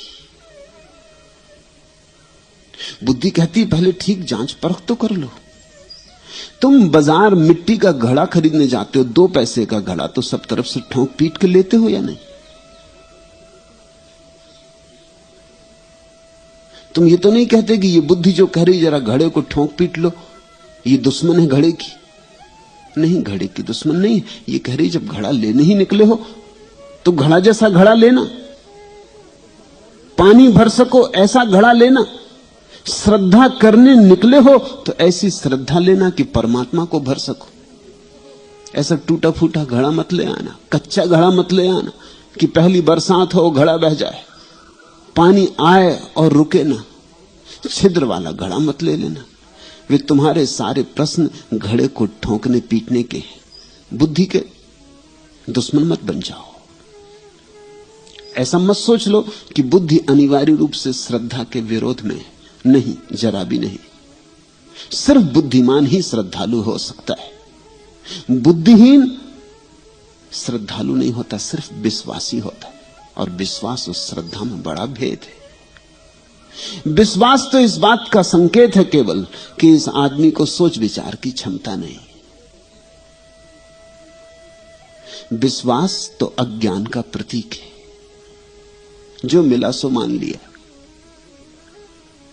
बुद्धि कहती पहले ठीक जांच परख तो कर लो। तुम बाजार मिट्टी का घड़ा खरीदने जाते हो, 2 पैसे का घड़ा, तो सब तरफ से ठोक पीट के लेते हो या नहीं? तुम ये तो नहीं कहते कि ये बुद्धि जो कह रही जरा घड़े को ठोक पीट लो, ये दुश्मन है घड़े की। नहीं, घड़े की दुश्मन नहीं, ये कह रही जब घड़ा लेने ही निकले हो तो घड़ा जैसा घड़ा लेना, पानी भर सको ऐसा घड़ा लेना। श्रद्धा करने निकले हो तो ऐसी श्रद्धा लेना कि परमात्मा को भर सको। ऐसा टूटा फूटा घड़ा मत ले आना, कच्चा घड़ा मत ले आना कि पहली बरसात हो घड़ा बह जाए, पानी आए और रुके ना। छिद्र वाला घड़ा मत ले लेना। वे तुम्हारे सारे प्रश्न घड़े को ठोकने पीटने के हैं। बुद्धि के दुश्मन मत बन जाओ। ऐसा मत सोच लो कि बुद्धि अनिवार्य रूप से श्रद्धा के विरोध में। नहीं, जरा भी नहीं। सिर्फ बुद्धिमान ही श्रद्धालु हो सकता है। बुद्धिहीन श्रद्धालु नहीं होता, सिर्फ विश्वासी होता है। और विश्वास और श्रद्धा में बड़ा भेद है। विश्वास तो इस बात का संकेत है केवल कि इस आदमी को सोच विचार की क्षमता नहीं। विश्वास तो अज्ञान का प्रतीक है। जो मिला सो मान लिया,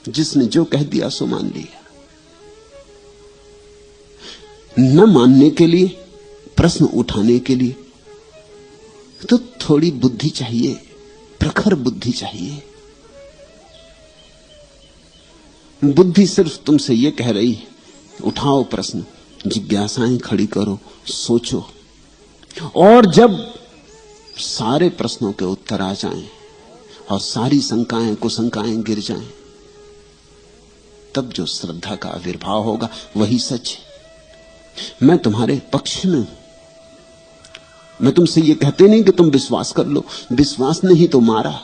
जिसने जो कह दिया सो मान लिया। न मानने के लिए, प्रश्न उठाने के लिए तो थोड़ी बुद्धि चाहिए, प्रखर बुद्धि चाहिए। बुद्धि सिर्फ तुमसे यह कह रही है, उठाओ प्रश्न, जिज्ञासाएं खड़ी करो, सोचो। और जब सारे प्रश्नों के उत्तर आ जाएं और सारी शंकाएं कुशंकाएं गिर जाएं, तब जो श्रद्धा का आविर्भाव होगा वही सच है। मैं तुम्हारे पक्ष में हूं। मैं तुमसे ये कहते नहीं कि तुम विश्वास कर लो। विश्वास ने ही तो मारा,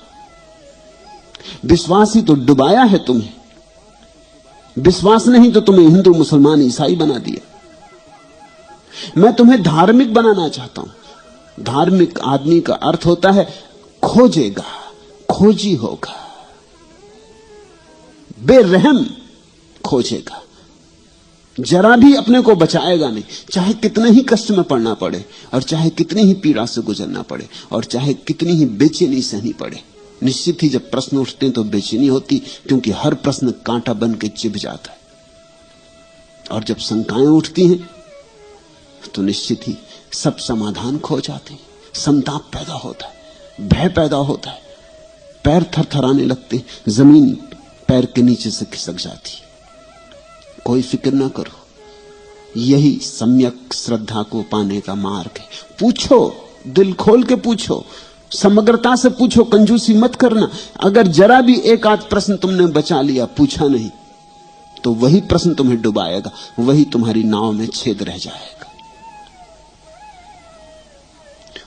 विश्वास ही तो डुबाया है तुम्हें। विश्वास ने ही तो तुम्हें हिंदू मुसलमान ईसाई बना दिया। मैं तुम्हें धार्मिक बनाना चाहता हूं। धार्मिक आदमी का अर्थ होता है खोजेगा, खोजी होगा, बेरहम खोजेगा, जरा भी अपने को बचाएगा नहीं, चाहे कितने ही कष्ट में पड़ना पड़े, और चाहे कितनी ही पीड़ा से गुजरना पड़े, और चाहे कितनी ही बेचैनी सहनी पड़े। निश्चित ही जब प्रश्न उठते हैं तो बेचैनी होती, क्योंकि हर प्रश्न कांटा बन के चिभ जाता है। और जब शंकाएं उठती हैं तो निश्चित ही सब समाधान खो जाते हैं, संताप पैदा होता है, भय पैदा होता है, पैर थरथराने लगते हैं, जमीन पैर के नीचे से खिसक जाती। कोई फिक्र ना करो, यही सम्यक श्रद्धा को पाने का मार्ग है। पूछो, दिल खोल के पूछो, समग्रता से पूछो, कंजूसी मत करना। अगर जरा भी एक आध प्रश्न तुमने बचा लिया, पूछा नहीं, तो वही प्रश्न तुम्हें डुबाएगा, वही तुम्हारी नाव में छेद रह जाएगा।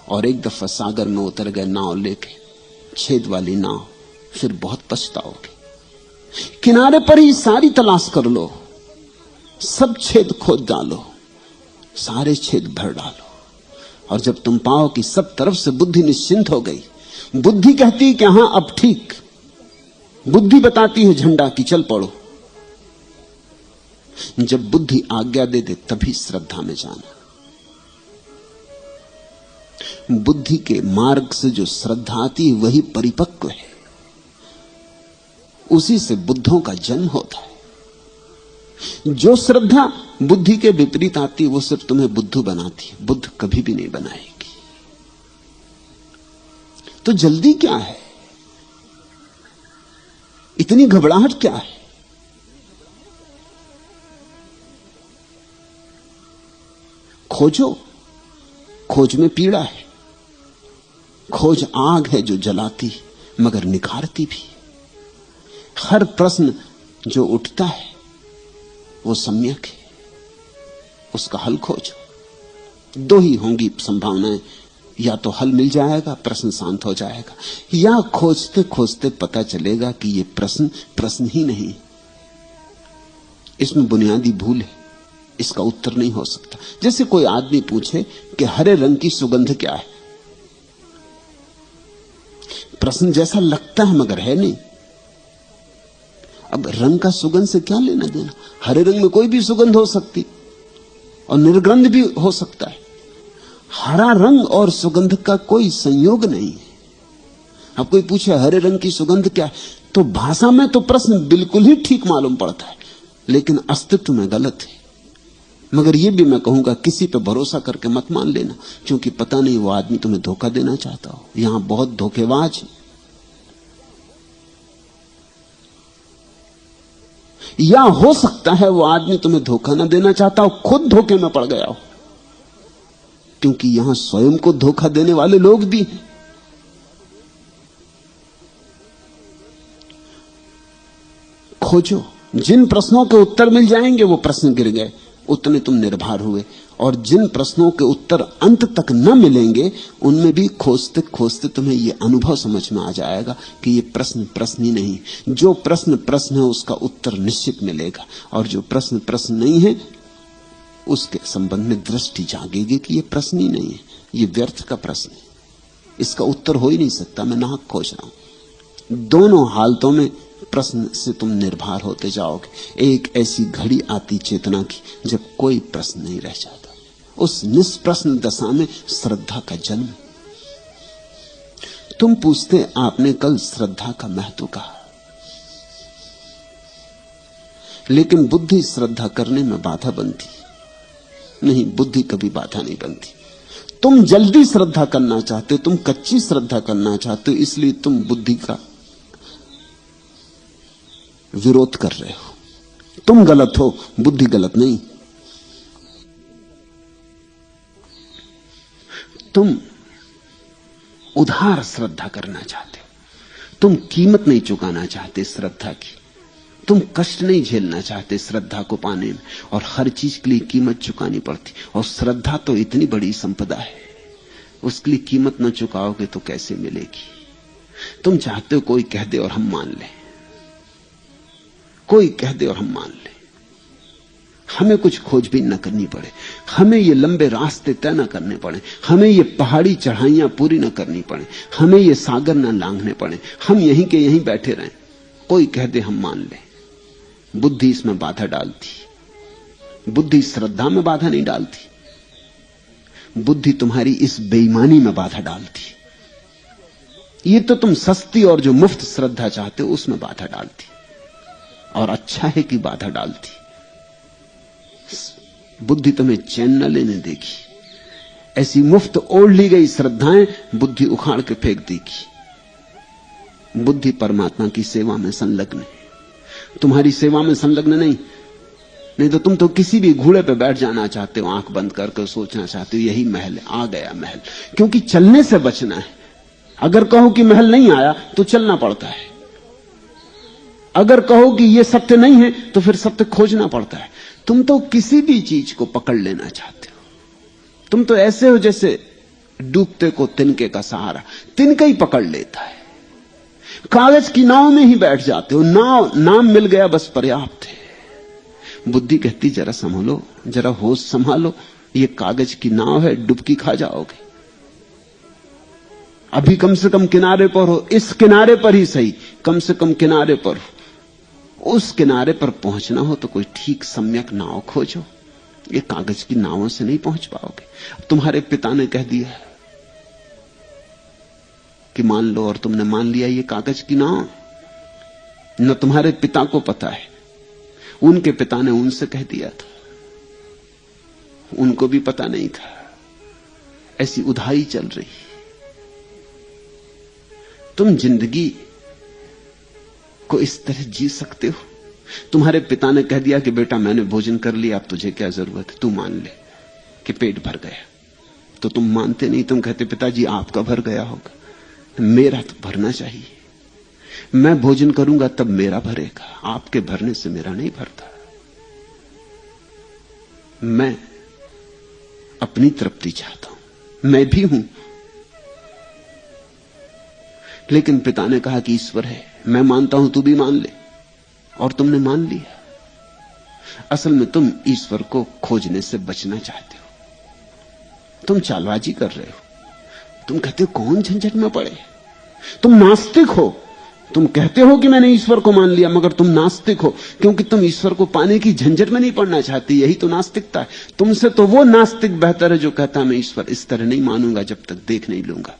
और एक दफा सागर में उतर गए नाव लेके, छेद वाली नाव, फिर बहुत पछताओगे। किनारे पर ही सारी तलाश कर लो, सब छेद खोद डालो, सारे छेद भर डालो, और जब तुम पाओ कि सब तरफ से बुद्धि निश्चिंत हो गई, बुद्धि कहती कि हां अब ठीक, बुद्धि बताती है झंडा की चल पड़ो, जब बुद्धि आज्ञा दे दे तभी श्रद्धा में जाना। बुद्धि के मार्ग से जो श्रद्धा आती है वही परिपक्व है, उसी से बुद्धों का जन्म होता है। जो श्रद्धा बुद्धि के विपरीत आती है वो सिर्फ तुम्हें बुद्धू बनाती है, बुद्ध कभी भी नहीं बनाएगी। तो जल्दी क्या है, इतनी घबराहट क्या है? खोजो, खोज में पीड़ा है। खोज आग है जो जलाती मगर निखारती भी। हर प्रश्न जो उठता है वो सम्यक है, उसका हल खोजो। दो ही होंगी संभावनाएं, या तो हल मिल जाएगा, प्रश्न शांत हो जाएगा, या खोजते खोजते पता चलेगा कि ये प्रश्न ही नहीं, इसमें बुनियादी भूल है, इसका उत्तर नहीं हो सकता। जैसे कोई आदमी पूछे कि हरे रंग की सुगंध क्या है, प्रश्न जैसा लगता है मगर है नहीं। अब रंग का सुगंध से क्या लेना देना? हरे रंग में कोई भी सुगंध हो सकती और निर्गंध भी हो सकता है। हरा रंग और सुगंध का कोई संयोग नहीं है। अब कोई पूछे हरे रंग की सुगंध क्या है, तो भाषा में तो प्रश्न बिल्कुल ही ठीक मालूम पड़ता है, लेकिन अस्तित्व में गलत है। मगर यह भी मैं कहूंगा, किसी पे भरोसा करके मत मान लेना, क्योंकि पता नहीं वो आदमी तुम्हें धोखा देना चाहता हो। यहां बहुत धोखेबाज है। या हो सकता है वो आदमी तुम्हें धोखा ना देना चाहता हो, खुद धोखे में पड़ गया हो, क्योंकि यहां स्वयं को धोखा देने वाले लोग भी हैं। खोजो, जिन प्रश्नों के उत्तर मिल जाएंगे वो प्रश्न गिर गए, उतने तुम निर्भर हुए। और जिन प्रश्नों के उत्तर अंत तक न मिलेंगे, उनमें भी खोजते खोजते तुम्हें यह अनुभव समझ में आ जाएगा कि ये प्रश्न ही नहीं। जो प्रश्न है उसका उत्तर निश्चित मिलेगा, और जो प्रश्न नहीं है उसके संबंध में दृष्टि जागेगी कि ये प्रश्न ही नहीं है, ये व्यर्थ का प्रश्न है, इसका उत्तर हो ही नहीं सकता, मैं नाहक खोज रहा हूं। दोनों हालतों में प्रश्न से तुम निर्भर होते जाओगे। एक ऐसी घड़ी आती चेतना की जब कोई प्रश्न नहीं रह जाता। उस निष्प्रश्न दशा में श्रद्धा का जन्म। तुम पूछते, आपने कल श्रद्धा का महत्व कहा, लेकिन बुद्धि श्रद्धा करने में बाधा बनती नहीं। बुद्धि कभी बाधा नहीं बनती। तुम जल्दी श्रद्धा करना चाहते हो, तुम कच्ची श्रद्धा करना चाहते हो, इसलिए तुम बुद्धि का विरोध कर रहे हो। तुम गलत हो, बुद्धि गलत नहीं। तुम उधार श्रद्धा करना चाहते हो, तुम कीमत नहीं चुकाना चाहते श्रद्धा की, तुम कष्ट नहीं झेलना चाहते श्रद्धा को पाने में, और हर चीज के लिए कीमत चुकानी पड़ती। और श्रद्धा तो इतनी बड़ी संपदा है, उसके लिए कीमत न चुकाओगे तो कैसे मिलेगी? तुम चाहते हो कोई कह दे और हम मान लें, कोई कह दे और हम मान लें, हमें कुछ खोजबीन न करनी पड़े, हमें ये लंबे रास्ते तय न करने पड़े, हमें ये पहाड़ी चढ़ाइयां पूरी न करनी पड़े, हमें ये सागर न लांघने पड़े, हम यहीं के यहीं बैठे रहें, कोई कह दे हम मान लें। बुद्धि इसमें बाधा डालती। बुद्धि श्रद्धा में बाधा नहीं डालती, बुद्धि तुम्हारी इस बेईमानी में बाधा डालती। ये तो तुम सस्ती और जो मुफ्त श्रद्धा चाहते हो उसमें बाधा डालती, और अच्छा है कि बाधा डालती। बुद्धि तुम्हें चैन न लेने देगी। ऐसी मुफ्त ओढ़ ली गई श्रद्धाएं बुद्धि उखाड़ के फेंक देगी। बुद्धि परमात्मा की सेवा में संलग्न है, तुम्हारी सेवा में संलग्न नहीं तो तुम तो किसी भी घोड़े पे बैठ जाना चाहते हो, आंख बंद करके सोचना चाहते हो यही महल है, आ गया महल। क्योंकि चलने से बचना है। अगर कहो कि महल नहीं आया तो चलना पड़ता है, अगर कहो कि यह सत्य नहीं है तो फिर सत्य खोजना पड़ता है। तुम तो किसी भी चीज को पकड़ लेना चाहते हो। तुम तो ऐसे हो जैसे डूबते को तिनके का सहारा, तिनका ही पकड़ लेता है। कागज की नाव में ही बैठ जाते हो, नाम मिल गया बस पर्याप्त है। बुद्धि कहती जरा संभालो, जरा होश संभालो, ये कागज की नाव है, डुबकी खा जाओगे। अभी कम से कम किनारे पर हो, इस किनारे पर ही सही, कम से कम किनारे पर हो। उस किनारे पर पहुंचना हो तो कोई ठीक सम्यक नाव खोजो, ये कागज की नावों से नहीं पहुंच पाओगे। तुम्हारे पिता ने कह दिया कि मान लो, और तुमने मान लिया ये कागज की नाव। न तुम्हारे पिता को पता है, उनके पिता ने उनसे कह दिया था, उनको भी पता नहीं था। ऐसी उधारी चल रही। तुम जिंदगी को इस तरह जी सकते हो? तुम्हारे पिता ने कह दिया कि बेटा मैंने भोजन कर लिया, अब तुझे क्या जरूरत है, तू मान ले कि पेट भर गया। तो तुम मानते नहीं, तुम कहते पिताजी आपका भर गया होगा, मेरा तो भरना चाहिए। मैं भोजन करूंगा तब मेरा भरेगा, आपके भरने से मेरा नहीं भरता। मैं अपनी तृप्ति चाहता हूं, मैं भी हूं। लेकिन पिता ने कहा कि ईश्वर है, मैं मानता हूं, तू भी मान ले, और तुमने मान लिया। असल में तुम ईश्वर को खोजने से बचना चाहते हो। तुम चालबाजी कर रहे हो। तुम कहते हो कौन झंझट में पड़े। तुम नास्तिक हो। तुम कहते हो कि मैंने ईश्वर को मान लिया, मगर तुम नास्तिक हो, क्योंकि तुम ईश्वर को पाने की झंझट में नहीं पड़ना चाहते। यही तो नास्तिकता है। तुमसे तो वो नास्तिक बेहतर है जो कहता है मैं ईश्वर इस तरह नहीं मानूंगा जब तक देख नहीं लूंगा।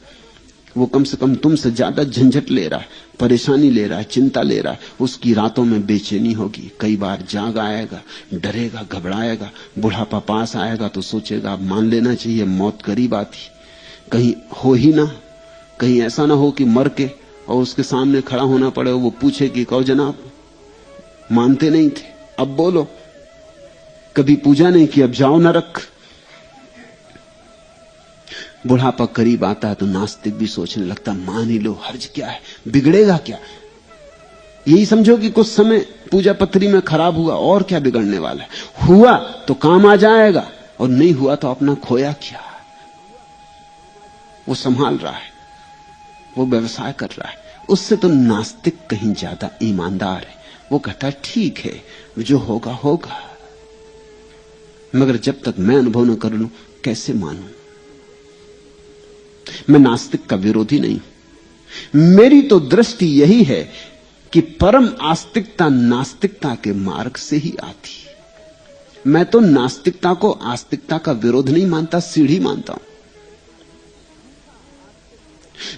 वो कम से कम तुमसे ज्यादा झंझट ले रहा है, परेशानी ले रहा है, चिंता ले रहा है। उसकी रातों में बेचैनी होगी, कई बार जाग आएगा, डरेगा, घबराएगा। बुढ़ापा पास आएगा तो सोचेगा अब मान लेना चाहिए, मौत करीब आती, कहीं हो ही ना, कहीं ऐसा ना हो कि मर के और उसके सामने खड़ा होना पड़े, वो पूछे कि कहो जनाब मानते नहीं थे, अब बोलो, कभी पूजा नहीं की, अब जाओ नरक। बुढ़ापा करीब आता है तो नास्तिक भी सोचने लगता मान ही लो, हर्ज क्या है, बिगड़ेगा क्या। यही समझो कि कुछ समय पूजा पत्री में खराब हुआ, और क्या बिगड़ने वाला है। हुआ तो काम आ जाएगा, और नहीं हुआ तो अपना खोया क्या। वो संभाल रहा है, वो व्यवसाय कर रहा है। उससे तो नास्तिक कहीं ज्यादा ईमानदार है। वो कहता है ठीक है, जो होगा होगा, मगर जब तक मैं अनुभव न कर लूं कैसे मानूं। मैं नास्तिक का विरोधी नहीं हूं। मेरी तो दृष्टि यही है कि परम आस्तिकता नास्तिकता के मार्ग से ही आती। मैं तो नास्तिकता को आस्तिकता का विरोध नहीं मानता, सीढ़ी मानता हूं।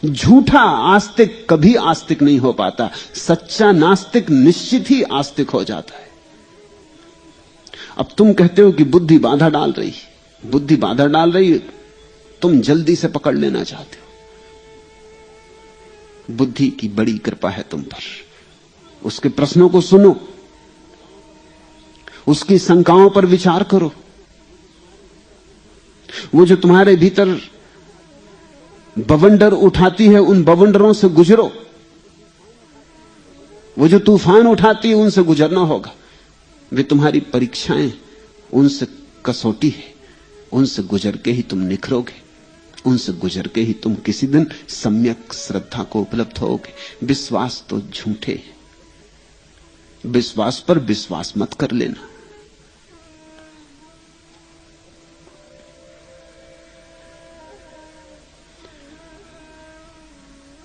झूठा आस्तिक कभी आस्तिक नहीं हो पाता, सच्चा नास्तिक निश्चित ही आस्तिक हो जाता है। अब तुम कहते हो कि बुद्धि बाधा डाल रही, बुद्धि बाधा डाल रही, तुम जल्दी से पकड़ लेना चाहते हो। बुद्धि की बड़ी कृपा है तुम पर। उसके प्रश्नों को सुनो, उसकी शंकाओं पर विचार करो। वो जो तुम्हारे भीतर बवंडर उठाती है, उन बवंडरों से गुजरो। वो जो तूफान उठाती है, उनसे गुजरना होगा। वे तुम्हारी परीक्षाएं, उनसे कसौटी है, उनसे गुजर के ही तुम निखरोगे। उनसे गुजर के ही तुम किसी दिन सम्यक श्रद्धा को उपलब्ध होगे। विश्वास तो झूठे हैं, विश्वास पर विश्वास मत कर लेना।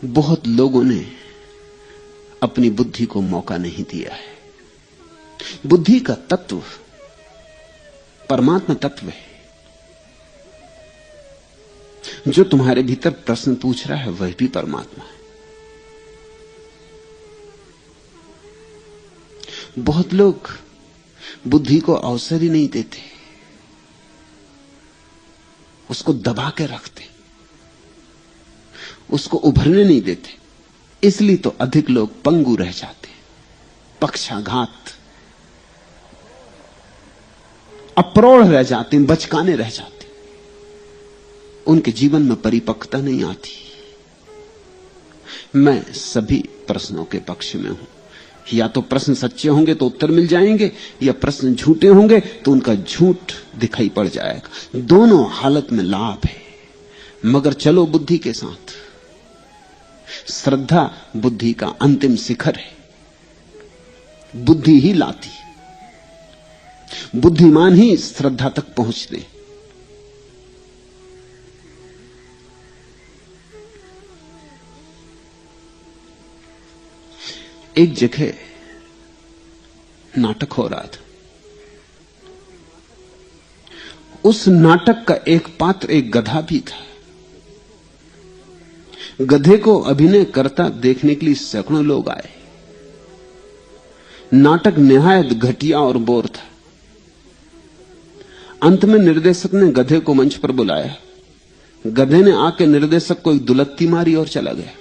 बहुत लोगों ने अपनी बुद्धि को मौका नहीं दिया है। बुद्धि का तत्व परमात्मा तत्व है। जो तुम्हारे भीतर प्रश्न पूछ रहा है वह भी परमात्मा है। बहुत लोग बुद्धि को अवसर ही नहीं देते। उसको दबा के रखते, उसको उभरने नहीं देते। इसलिए तो अधिक लोग पंगु रह जाते, पक्षाघात, अप्रोढ़ रह जाते, बचकाने रह जाते। उनके जीवन में परिपक्वता नहीं आती। मैं सभी प्रश्नों के पक्ष में हूं। या तो प्रश्न सच्चे होंगे तो उत्तर मिल जाएंगे, या प्रश्न झूठे होंगे तो उनका झूठ दिखाई पड़ जाएगा। दोनों हालत में लाभ है, मगर चलो बुद्धि के साथ। श्रद्धा बुद्धि का अंतिम शिखर है, बुद्धि ही लाती, बुद्धिमान ही श्रद्धा तक पहुंचते। एक जगह नाटक हो रहा था। उस नाटक का एक पात्र एक गधा भी था। गधे को अभिनय करता देखने के लिए सैकड़ों लोग आए। नाटक निहायत घटिया और बोर था। अंत में निर्देशक ने गधे को मंच पर बुलाया। गधे ने आके निर्देशक को एक दुलत्ती मारी और चला गया।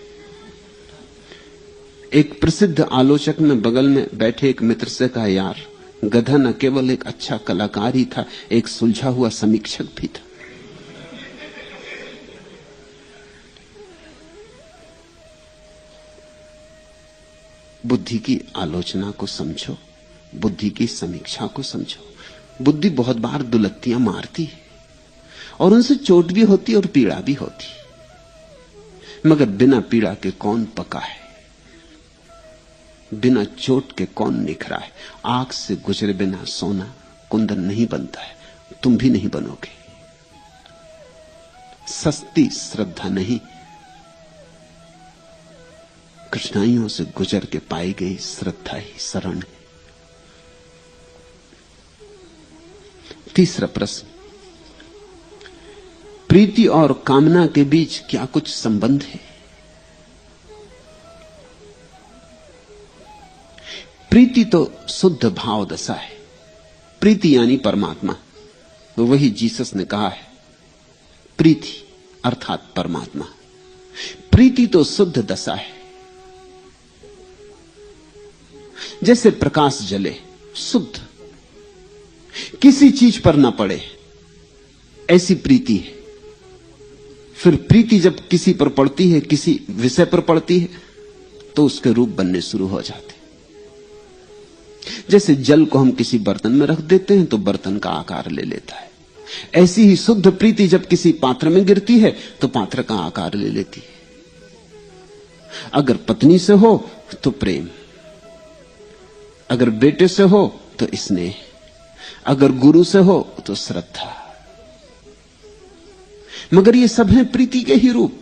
एक प्रसिद्ध आलोचक ने बगल में बैठे एक मित्र से कहा, यार, गधा न केवल एक अच्छा कलाकार ही था, एक सुलझा हुआ समीक्षक भी था। बुद्धि की आलोचना को समझो, बुद्धि की समीक्षा को समझो। बुद्धि बहुत बार दुलत्तियां मारती है और उनसे चोट भी होती और पीड़ा भी होती, मगर बिना पीड़ा के कौन पका है, बिना चोट के कौन निखरा है। आग से गुजरे बिना सोना कुंदन नहीं बनता है, तुम भी नहीं बनोगे। सस्ती श्रद्धा नहीं, कठिनाइयों से गुजर के पाई गई श्रद्धा ही शरण है। तीसरा प्रश्न, प्रीति और कामना के बीच क्या कुछ संबंध है? प्रीति तो शुद्ध भाव दशा है। प्रीति यानी परमात्मा। वही जीसस ने कहा है, प्रीति अर्थात परमात्मा। प्रीति तो शुद्ध दशा है। जैसे प्रकाश जले, शुद्ध, किसी चीज पर ना पड़े, ऐसी प्रीति है। फिर प्रीति जब किसी पर पड़ती है, किसी विषय पर पड़ती है, तो उसके रूप बनने शुरू हो जाते। जैसे जल को हम किसी बर्तन में रख देते हैं तो बर्तन का आकार ले लेता है, ऐसी ही शुद्ध प्रीति जब किसी पात्र में गिरती है तो पात्र का आकार ले लेती है। अगर पत्नी से हो तो प्रेम, अगर बेटे से हो तो स्नेह, अगर गुरु से हो तो श्रद्धा। मगर ये सब हैं प्रीति के ही रूप,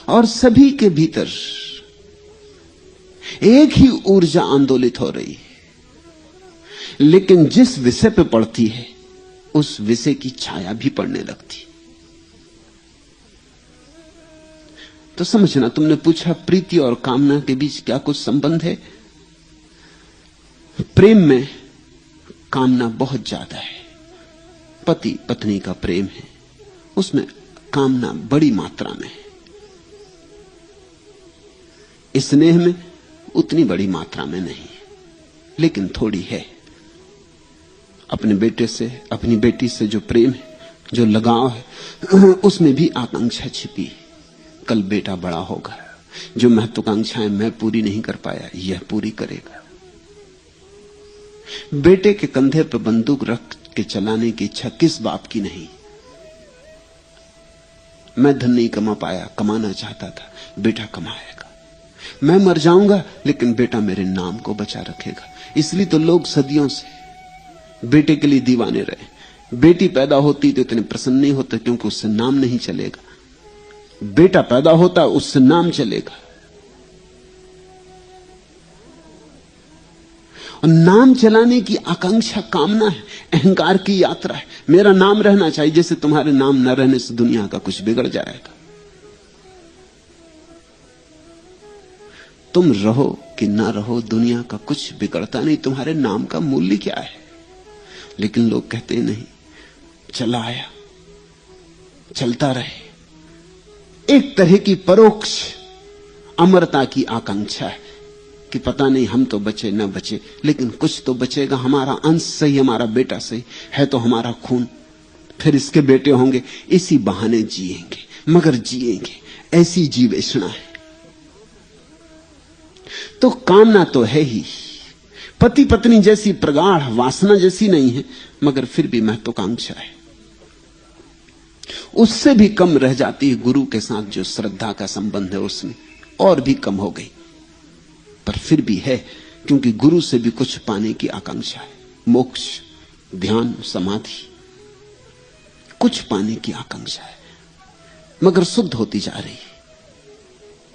और सभी के भीतर एक ही ऊर्जा आंदोलित हो रही है, लेकिन जिस विषय पे पड़ती है उस विषय की छाया भी पड़ने लगती। तो समझना, तुमने पूछा प्रीति और कामना के बीच क्या कुछ संबंध है? प्रेम में कामना बहुत ज्यादा है। पति पत्नी का प्रेम है, उसमें कामना बड़ी मात्रा में है। स्नेह में उतनी बड़ी मात्रा में नहीं, लेकिन थोड़ी है। अपने बेटे से, अपनी बेटी से जो प्रेम है, जो लगाव है, उसमें भी आकांक्षा छिपी है। कल बेटा बड़ा होगा, जो महत्वाकांक्षाएं मैं पूरी नहीं कर पाया, यह पूरी करेगा। बेटे के कंधे पर बंदूक रख के चलाने की इच्छा किस बाप की नहीं? मैं धन नहीं कमा पाया, कमाना चाहता था, बेटा कमाएगा। मैं मर जाऊंगा लेकिन बेटा मेरे नाम को बचा रखेगा। इसलिए तो लोग सदियों से बेटे के लिए दीवाने रहे। बेटी पैदा होती तो इतने प्रसन्न नहीं होते, क्योंकि उससे नाम नहीं चलेगा। बेटा पैदा होता, उससे नाम चलेगा। और नाम चलाने की आकांक्षा कामना है, अहंकार की यात्रा है। मेरा नाम रहना चाहिए, जैसे तुम्हारे नाम न रहने से दुनिया का कुछ बिगड़ जाएगा। तुम रहो कि ना रहो, दुनिया का कुछ बिगड़ता नहीं। तुम्हारे नाम का मूल्य क्या है? लेकिन लोग कहते नहीं, चला आया, चलता रहे। एक तरह की परोक्ष अमरता की आकांक्षा है कि पता नहीं हम तो बचे न बचे, लेकिन कुछ तो बचेगा, हमारा अंश सही, हमारा बेटा सही है, तो हमारा खून, फिर इसके बेटे होंगे, इसी बहाने जिएंगे, मगर जिएंगे, ऐसी जीवेषणा है। तो कामना तो है ही, पति पत्नी जैसी प्रगाढ़ वासना जैसी नहीं है, मगर फिर भी महत्वाकांक्षा है। उससे भी कम रह जाती है गुरु के साथ जो श्रद्धा का संबंध है, उसमें और भी कम हो गई, पर फिर भी है, क्योंकि गुरु से भी कुछ पाने की आकांक्षा है। मोक्ष, ध्यान, समाधि, कुछ पाने की आकांक्षा है, मगर शुद्ध होती जा रही,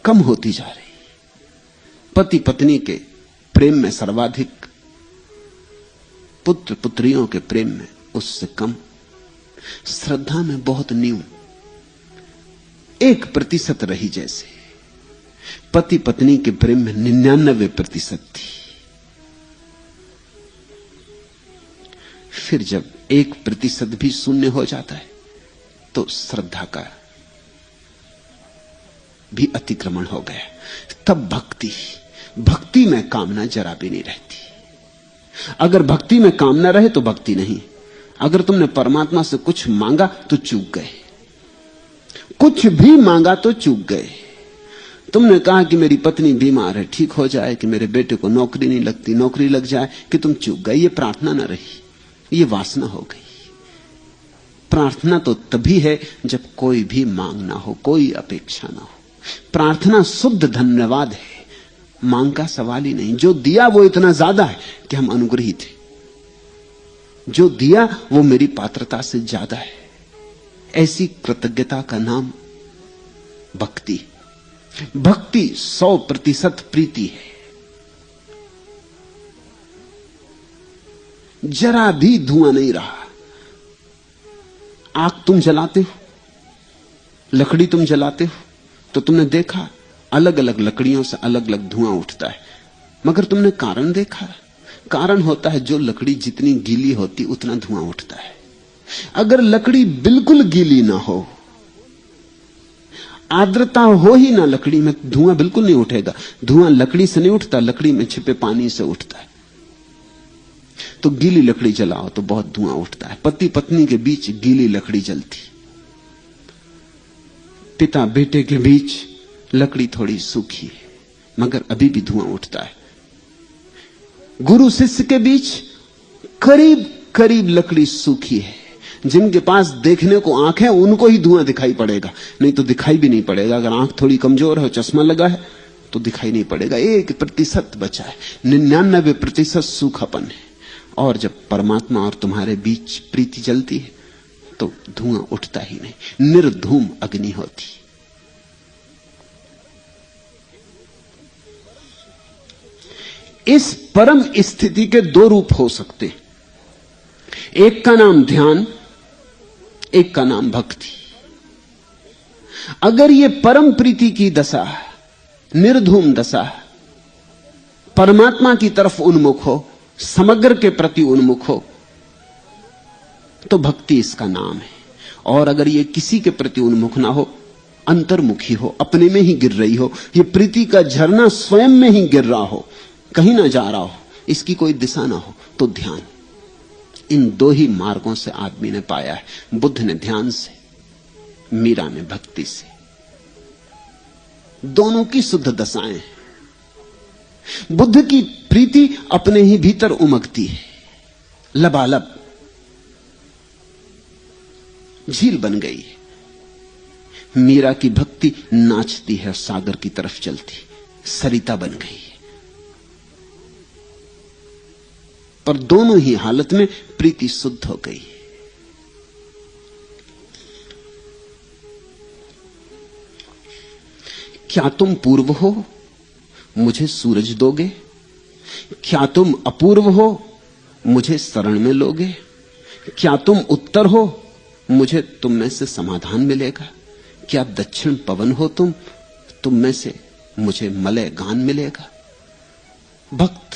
कम होती जा रही। पति पत्नी के प्रेम में सर्वाधिक, पुत्र पुत्रियों के प्रेम में उससे कम, श्रद्धा में बहुत न्यून, 1% रही। जैसे पति पत्नी के प्रेम में 99% थी। फिर जब 1% भी शून्य हो जाता है तो श्रद्धा का भी अतिक्रमण हो गया। तब भक्ति में कामना जरा भी नहीं रहती। अगर भक्ति में कामना रहे तो भक्ति नहीं। अगर तुमने परमात्मा से कुछ मांगा तो चूक गए, कुछ भी मांगा तो चूक गए। तुमने कहा कि मेरी पत्नी बीमार है, ठीक हो जाए, कि मेरे बेटे को नौकरी नहीं लगती, नौकरी लग जाए, कि तुम चूक गए। ये प्रार्थना न रही, ये वासना हो गई। प्रार्थना तो तभी है जब कोई भी मांग ना हो, कोई अपेक्षा ना हो। प्रार्थना शुद्ध धन्यवाद है, मांग का सवाल ही नहीं। जो दिया वो इतना ज्यादा है कि हम अनुग्रहित थे, जो दिया वो मेरी पात्रता से ज्यादा है। ऐसी कृतज्ञता का नाम भक्ति। भक्ति 100% प्रीति है। जरा भी धुआं नहीं रहा। आग तुम जलाते हो, लकड़ी तुम जलाते हो, तो तुमने देखा अलग अलग लकड़ियों से अलग अलग धुआं उठता है, मगर तुमने कारण देखा? कारण होता है जो लकड़ी जितनी गीली होती उतना धुआं उठता है। अगर लकड़ी बिल्कुल गीली ना हो, आर्द्रता हो ही ना लकड़ी में, धुआं बिल्कुल नहीं उठेगा। धुआं लकड़ी से नहीं उठता, लकड़ी में छिपे पानी से उठता है। तो गीली लकड़ी जलाओ तो बहुत धुआं उठता है। पति पत्नी के बीच गीली लकड़ी जलती, पिता बेटे के बीच लकड़ी थोड़ी सूखी है, मगर अभी भी धुआं उठता है। गुरु शिष्य के बीच करीब करीब लकड़ी सूखी है। जिनके पास देखने को आंख है उनको ही धुआं दिखाई पड़ेगा, नहीं तो दिखाई भी नहीं पड़ेगा। अगर आंख थोड़ी कमजोर है, चश्मा लगा है, तो दिखाई नहीं पड़ेगा। 1% बचा है, 99% सूखापन है। और जब परमात्मा और तुम्हारे बीच प्रीति जलती है तो धुआं उठता ही नहीं, निर्धूम अग्नि होती। इस परम स्थिति के 2 रूप हो सकते, एक का नाम ध्यान, एक का नाम भक्ति। अगर ये परम प्रीति की दशा, निर्धूम दशा, परमात्मा की तरफ उन्मुख हो, समग्र के प्रति उन्मुख हो, तो भक्ति इसका नाम है। और अगर ये किसी के प्रति उन्मुख ना हो, अंतर्मुखी हो, अपने में ही गिर रही हो, ये प्रीति का झरना स्वयं में ही गिर रहा हो, कहीं ना जा रहा हो, इसकी कोई दिशा ना हो, तो ध्यान। इन 2 ही मार्गों से आदमी ने पाया है। बुद्ध ने ध्यान से, मीरा ने भक्ति से। दोनों की शुद्ध दशाएं हैं। बुद्ध की प्रीति अपने ही भीतर उमगती है, लबालब झील बन गई है। मीरा की भक्ति नाचती है, सागर की तरफ चलती, सरिता बन गई है। पर दोनों ही हालत में प्रीति शुद्ध हो गई। क्या तुम पूर्व हो, मुझे सूरज दोगे? क्या तुम अपूर्व हो, मुझे शरण में लोगे? क्या तुम उत्तर हो, मुझे तुम में से समाधान मिलेगा? क्या दक्षिण पवन हो तुम में से मुझे मलय गान मिलेगा? भक्त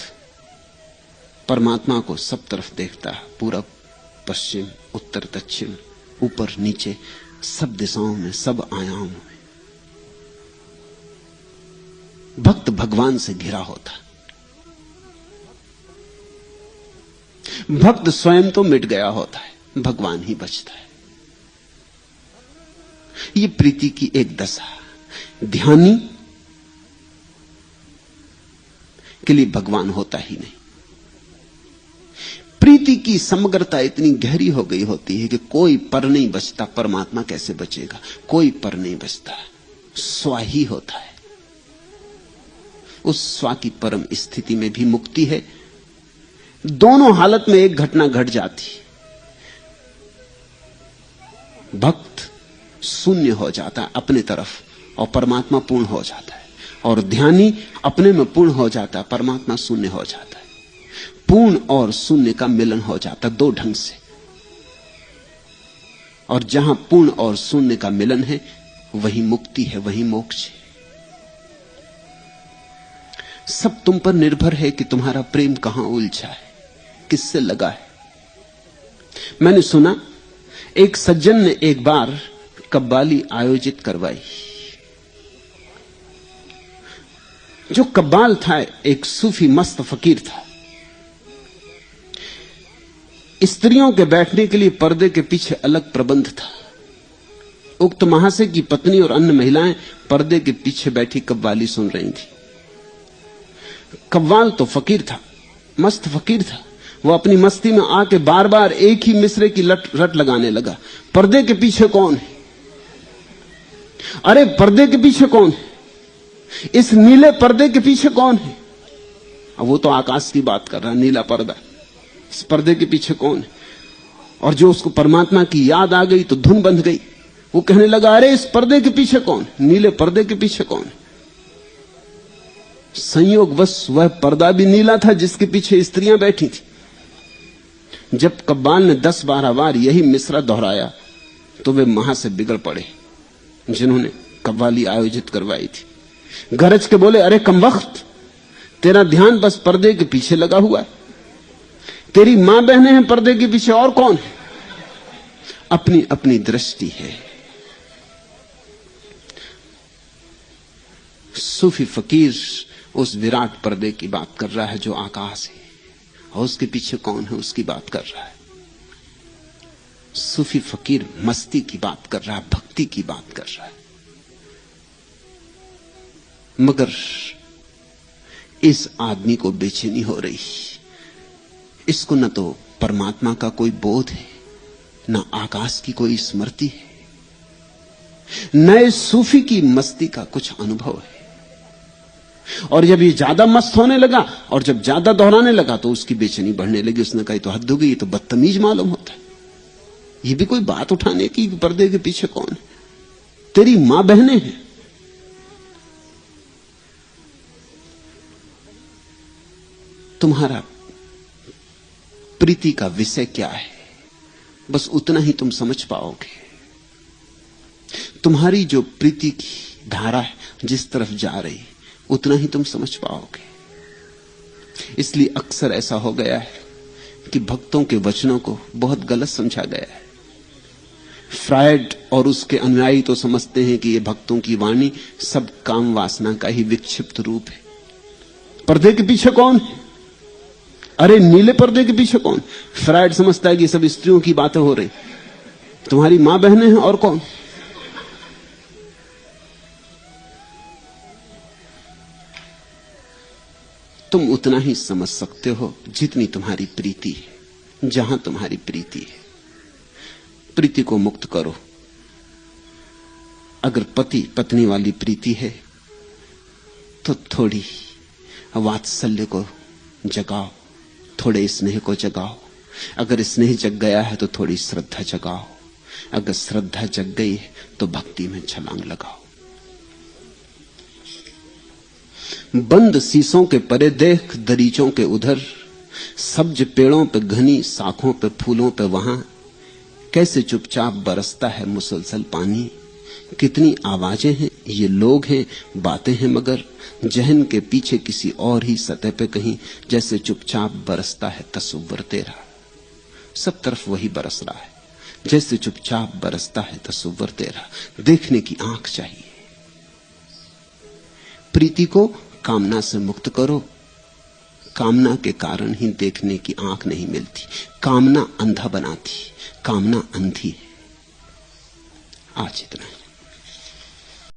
परमात्मा को सब तरफ देखता है, पूरब पश्चिम, उत्तर दक्षिण, ऊपर नीचे, सब दिशाओं में, सब आयामों में भक्त भगवान से घिरा होता। भक्त स्वयं तो मिट गया होता है, भगवान ही बचता है। ये प्रीति की एक दशा। ध्यानी के लिए भगवान होता ही नहीं। प्रीति की समग्रता इतनी गहरी हो गई होती है कि कोई पर नहीं बचता। परमात्मा कैसे बचेगा? कोई पर नहीं बचता, स्व ही होता है। उस स्व की परम स्थिति में भी मुक्ति है। दोनों हालत में एक घटना घट जाती, भक्त शून्य हो जाता है अपने तरफ और परमात्मा पूर्ण हो जाता है, और ध्यानी अपने में पूर्ण हो जाता है, परमात्मा शून्य हो जाता है। पूर्ण और शून्य का मिलन हो जाता दो ढंग से, और जहां पूर्ण और शून्य का मिलन है वही मुक्ति है, वही मोक्ष है। सब तुम पर निर्भर है कि तुम्हारा प्रेम कहां उलझा है, किससे लगा है। मैंने सुना एक सज्जन ने एक बार कव्वाली आयोजित करवाई। जो कव्वाल था एक सूफी मस्त फकीर था। स्त्रियों के बैठने के लिए पर्दे के पीछे अलग प्रबंध था। उक्त महाशय की पत्नी और अन्य महिलाएं पर्दे के पीछे बैठी कव्वाली सुन रही थी। कव्वाल तो फकीर था, मस्त फकीर था। वो अपनी मस्ती में आके बार बार एक ही मिसरे की रट लगाने लगा। पर्दे के पीछे कौन है? अरे पर्दे के पीछे कौन है? इस नीले पर्दे के पीछे कौन है? अब वो तो आकाश की बात कर रहा, नीला पर्दा। इस पर्दे के पीछे कौन है? और जो उसको परमात्मा की याद आ गई तो धुन बंध गई। वो कहने लगा, अरे इस पर्दे के पीछे कौन है? नीले पर्दे के पीछे कौन है? संयोगवश वह पर्दा भी नीला था जिसके पीछे स्त्रियां बैठी थी। जब कव्वाल ने 10-12 बार यही मिसरा दोहराया तो वे महाशय बिगड़ पड़े जिन्होंने कव्वाली आयोजित करवाई थी। गरज के बोले, अरे कमबख्त, तेरा ध्यान बस पर्दे के पीछे लगा हुआ है। तेरी मां बहनें हैं पर्दे के पीछे, और कौन है? अपनी अपनी दृष्टि है। सूफी फकीर उस विराट पर्दे की बात कर रहा है जो आकाश है, और उसके पीछे कौन है उसकी बात कर रहा है। सूफी फकीर मस्ती की बात कर रहा है, भक्ति की बात कर रहा है। मगर इस आदमी को बेचैनी हो रही। इसको न तो परमात्मा का कोई बोध है, न आकाश की कोई स्मृति है, नए सूफी की मस्ती का कुछ अनुभव है। और जब ये ज्यादा मस्त होने लगा और जब ज्यादा दोहराने लगा तो उसकी बेचैनी बढ़ने लगी। उसने कहा, तो हद हो गई, ये तो बदतमीज मालूम होता है। ये भी कोई बात उठाने की? पर्दे के पीछे कौन है? तेरी मां बहनें हैं। तुम्हारा प्रीति का विषय क्या है, बस उतना ही तुम समझ पाओगे। तुम्हारी जो प्रीति की धारा है जिस तरफ जा रही, उतना ही तुम समझ पाओगे। इसलिए अक्सर ऐसा हो गया है कि भक्तों के वचनों को बहुत गलत समझा गया है। फ्रायड और उसके अनुयायी तो समझते हैं कि ये भक्तों की वाणी सब काम वासना का ही विक्षिप्त रूप है। पर्दे के पीछे कौन है? अरे नीले पर्दे के पीछे कौन? फ्रायड समझता है कि सब स्त्रियों की बातें हो रही, तुम्हारी मां बहनें हैं, और कौन? तुम उतना ही समझ सकते हो जितनी तुम्हारी प्रीति है, जहां तुम्हारी प्रीति है। प्रीति को मुक्त करो। अगर पति पत्नी वाली प्रीति है तो थोड़ी वात्सल्य को जगाओ, थोड़े स्नेह को जगाओ। अगर स्नेह जग गया है तो थोड़ी श्रद्धा जगाओ। अगर श्रद्धा जग गई है तो भक्ति में छलांग लगाओ। बंद शीशों के परे देख दरीचों के उधर, सब्ज पेड़ों पे घनी शाखों पे फूलों पे वहां, कैसे चुपचाप बरसता है मुसलसल पानी। कितनी आवाजें हैं, ये लोग हैं, बातें हैं, मगर जहन के पीछे किसी और ही सतह पे कहीं जैसे चुपचाप बरसता है तस्वुर तेरा। सब तरफ वही बरस रहा है, जैसे चुपचाप बरसता है तस्वर तेरा। देखने की आंख चाहिए। प्रीति को कामना से मुक्त करो। कामना के कारण ही देखने की आंख नहीं मिलती। कामना अंधा बनाती, कामना अंधी है। आज इतना है।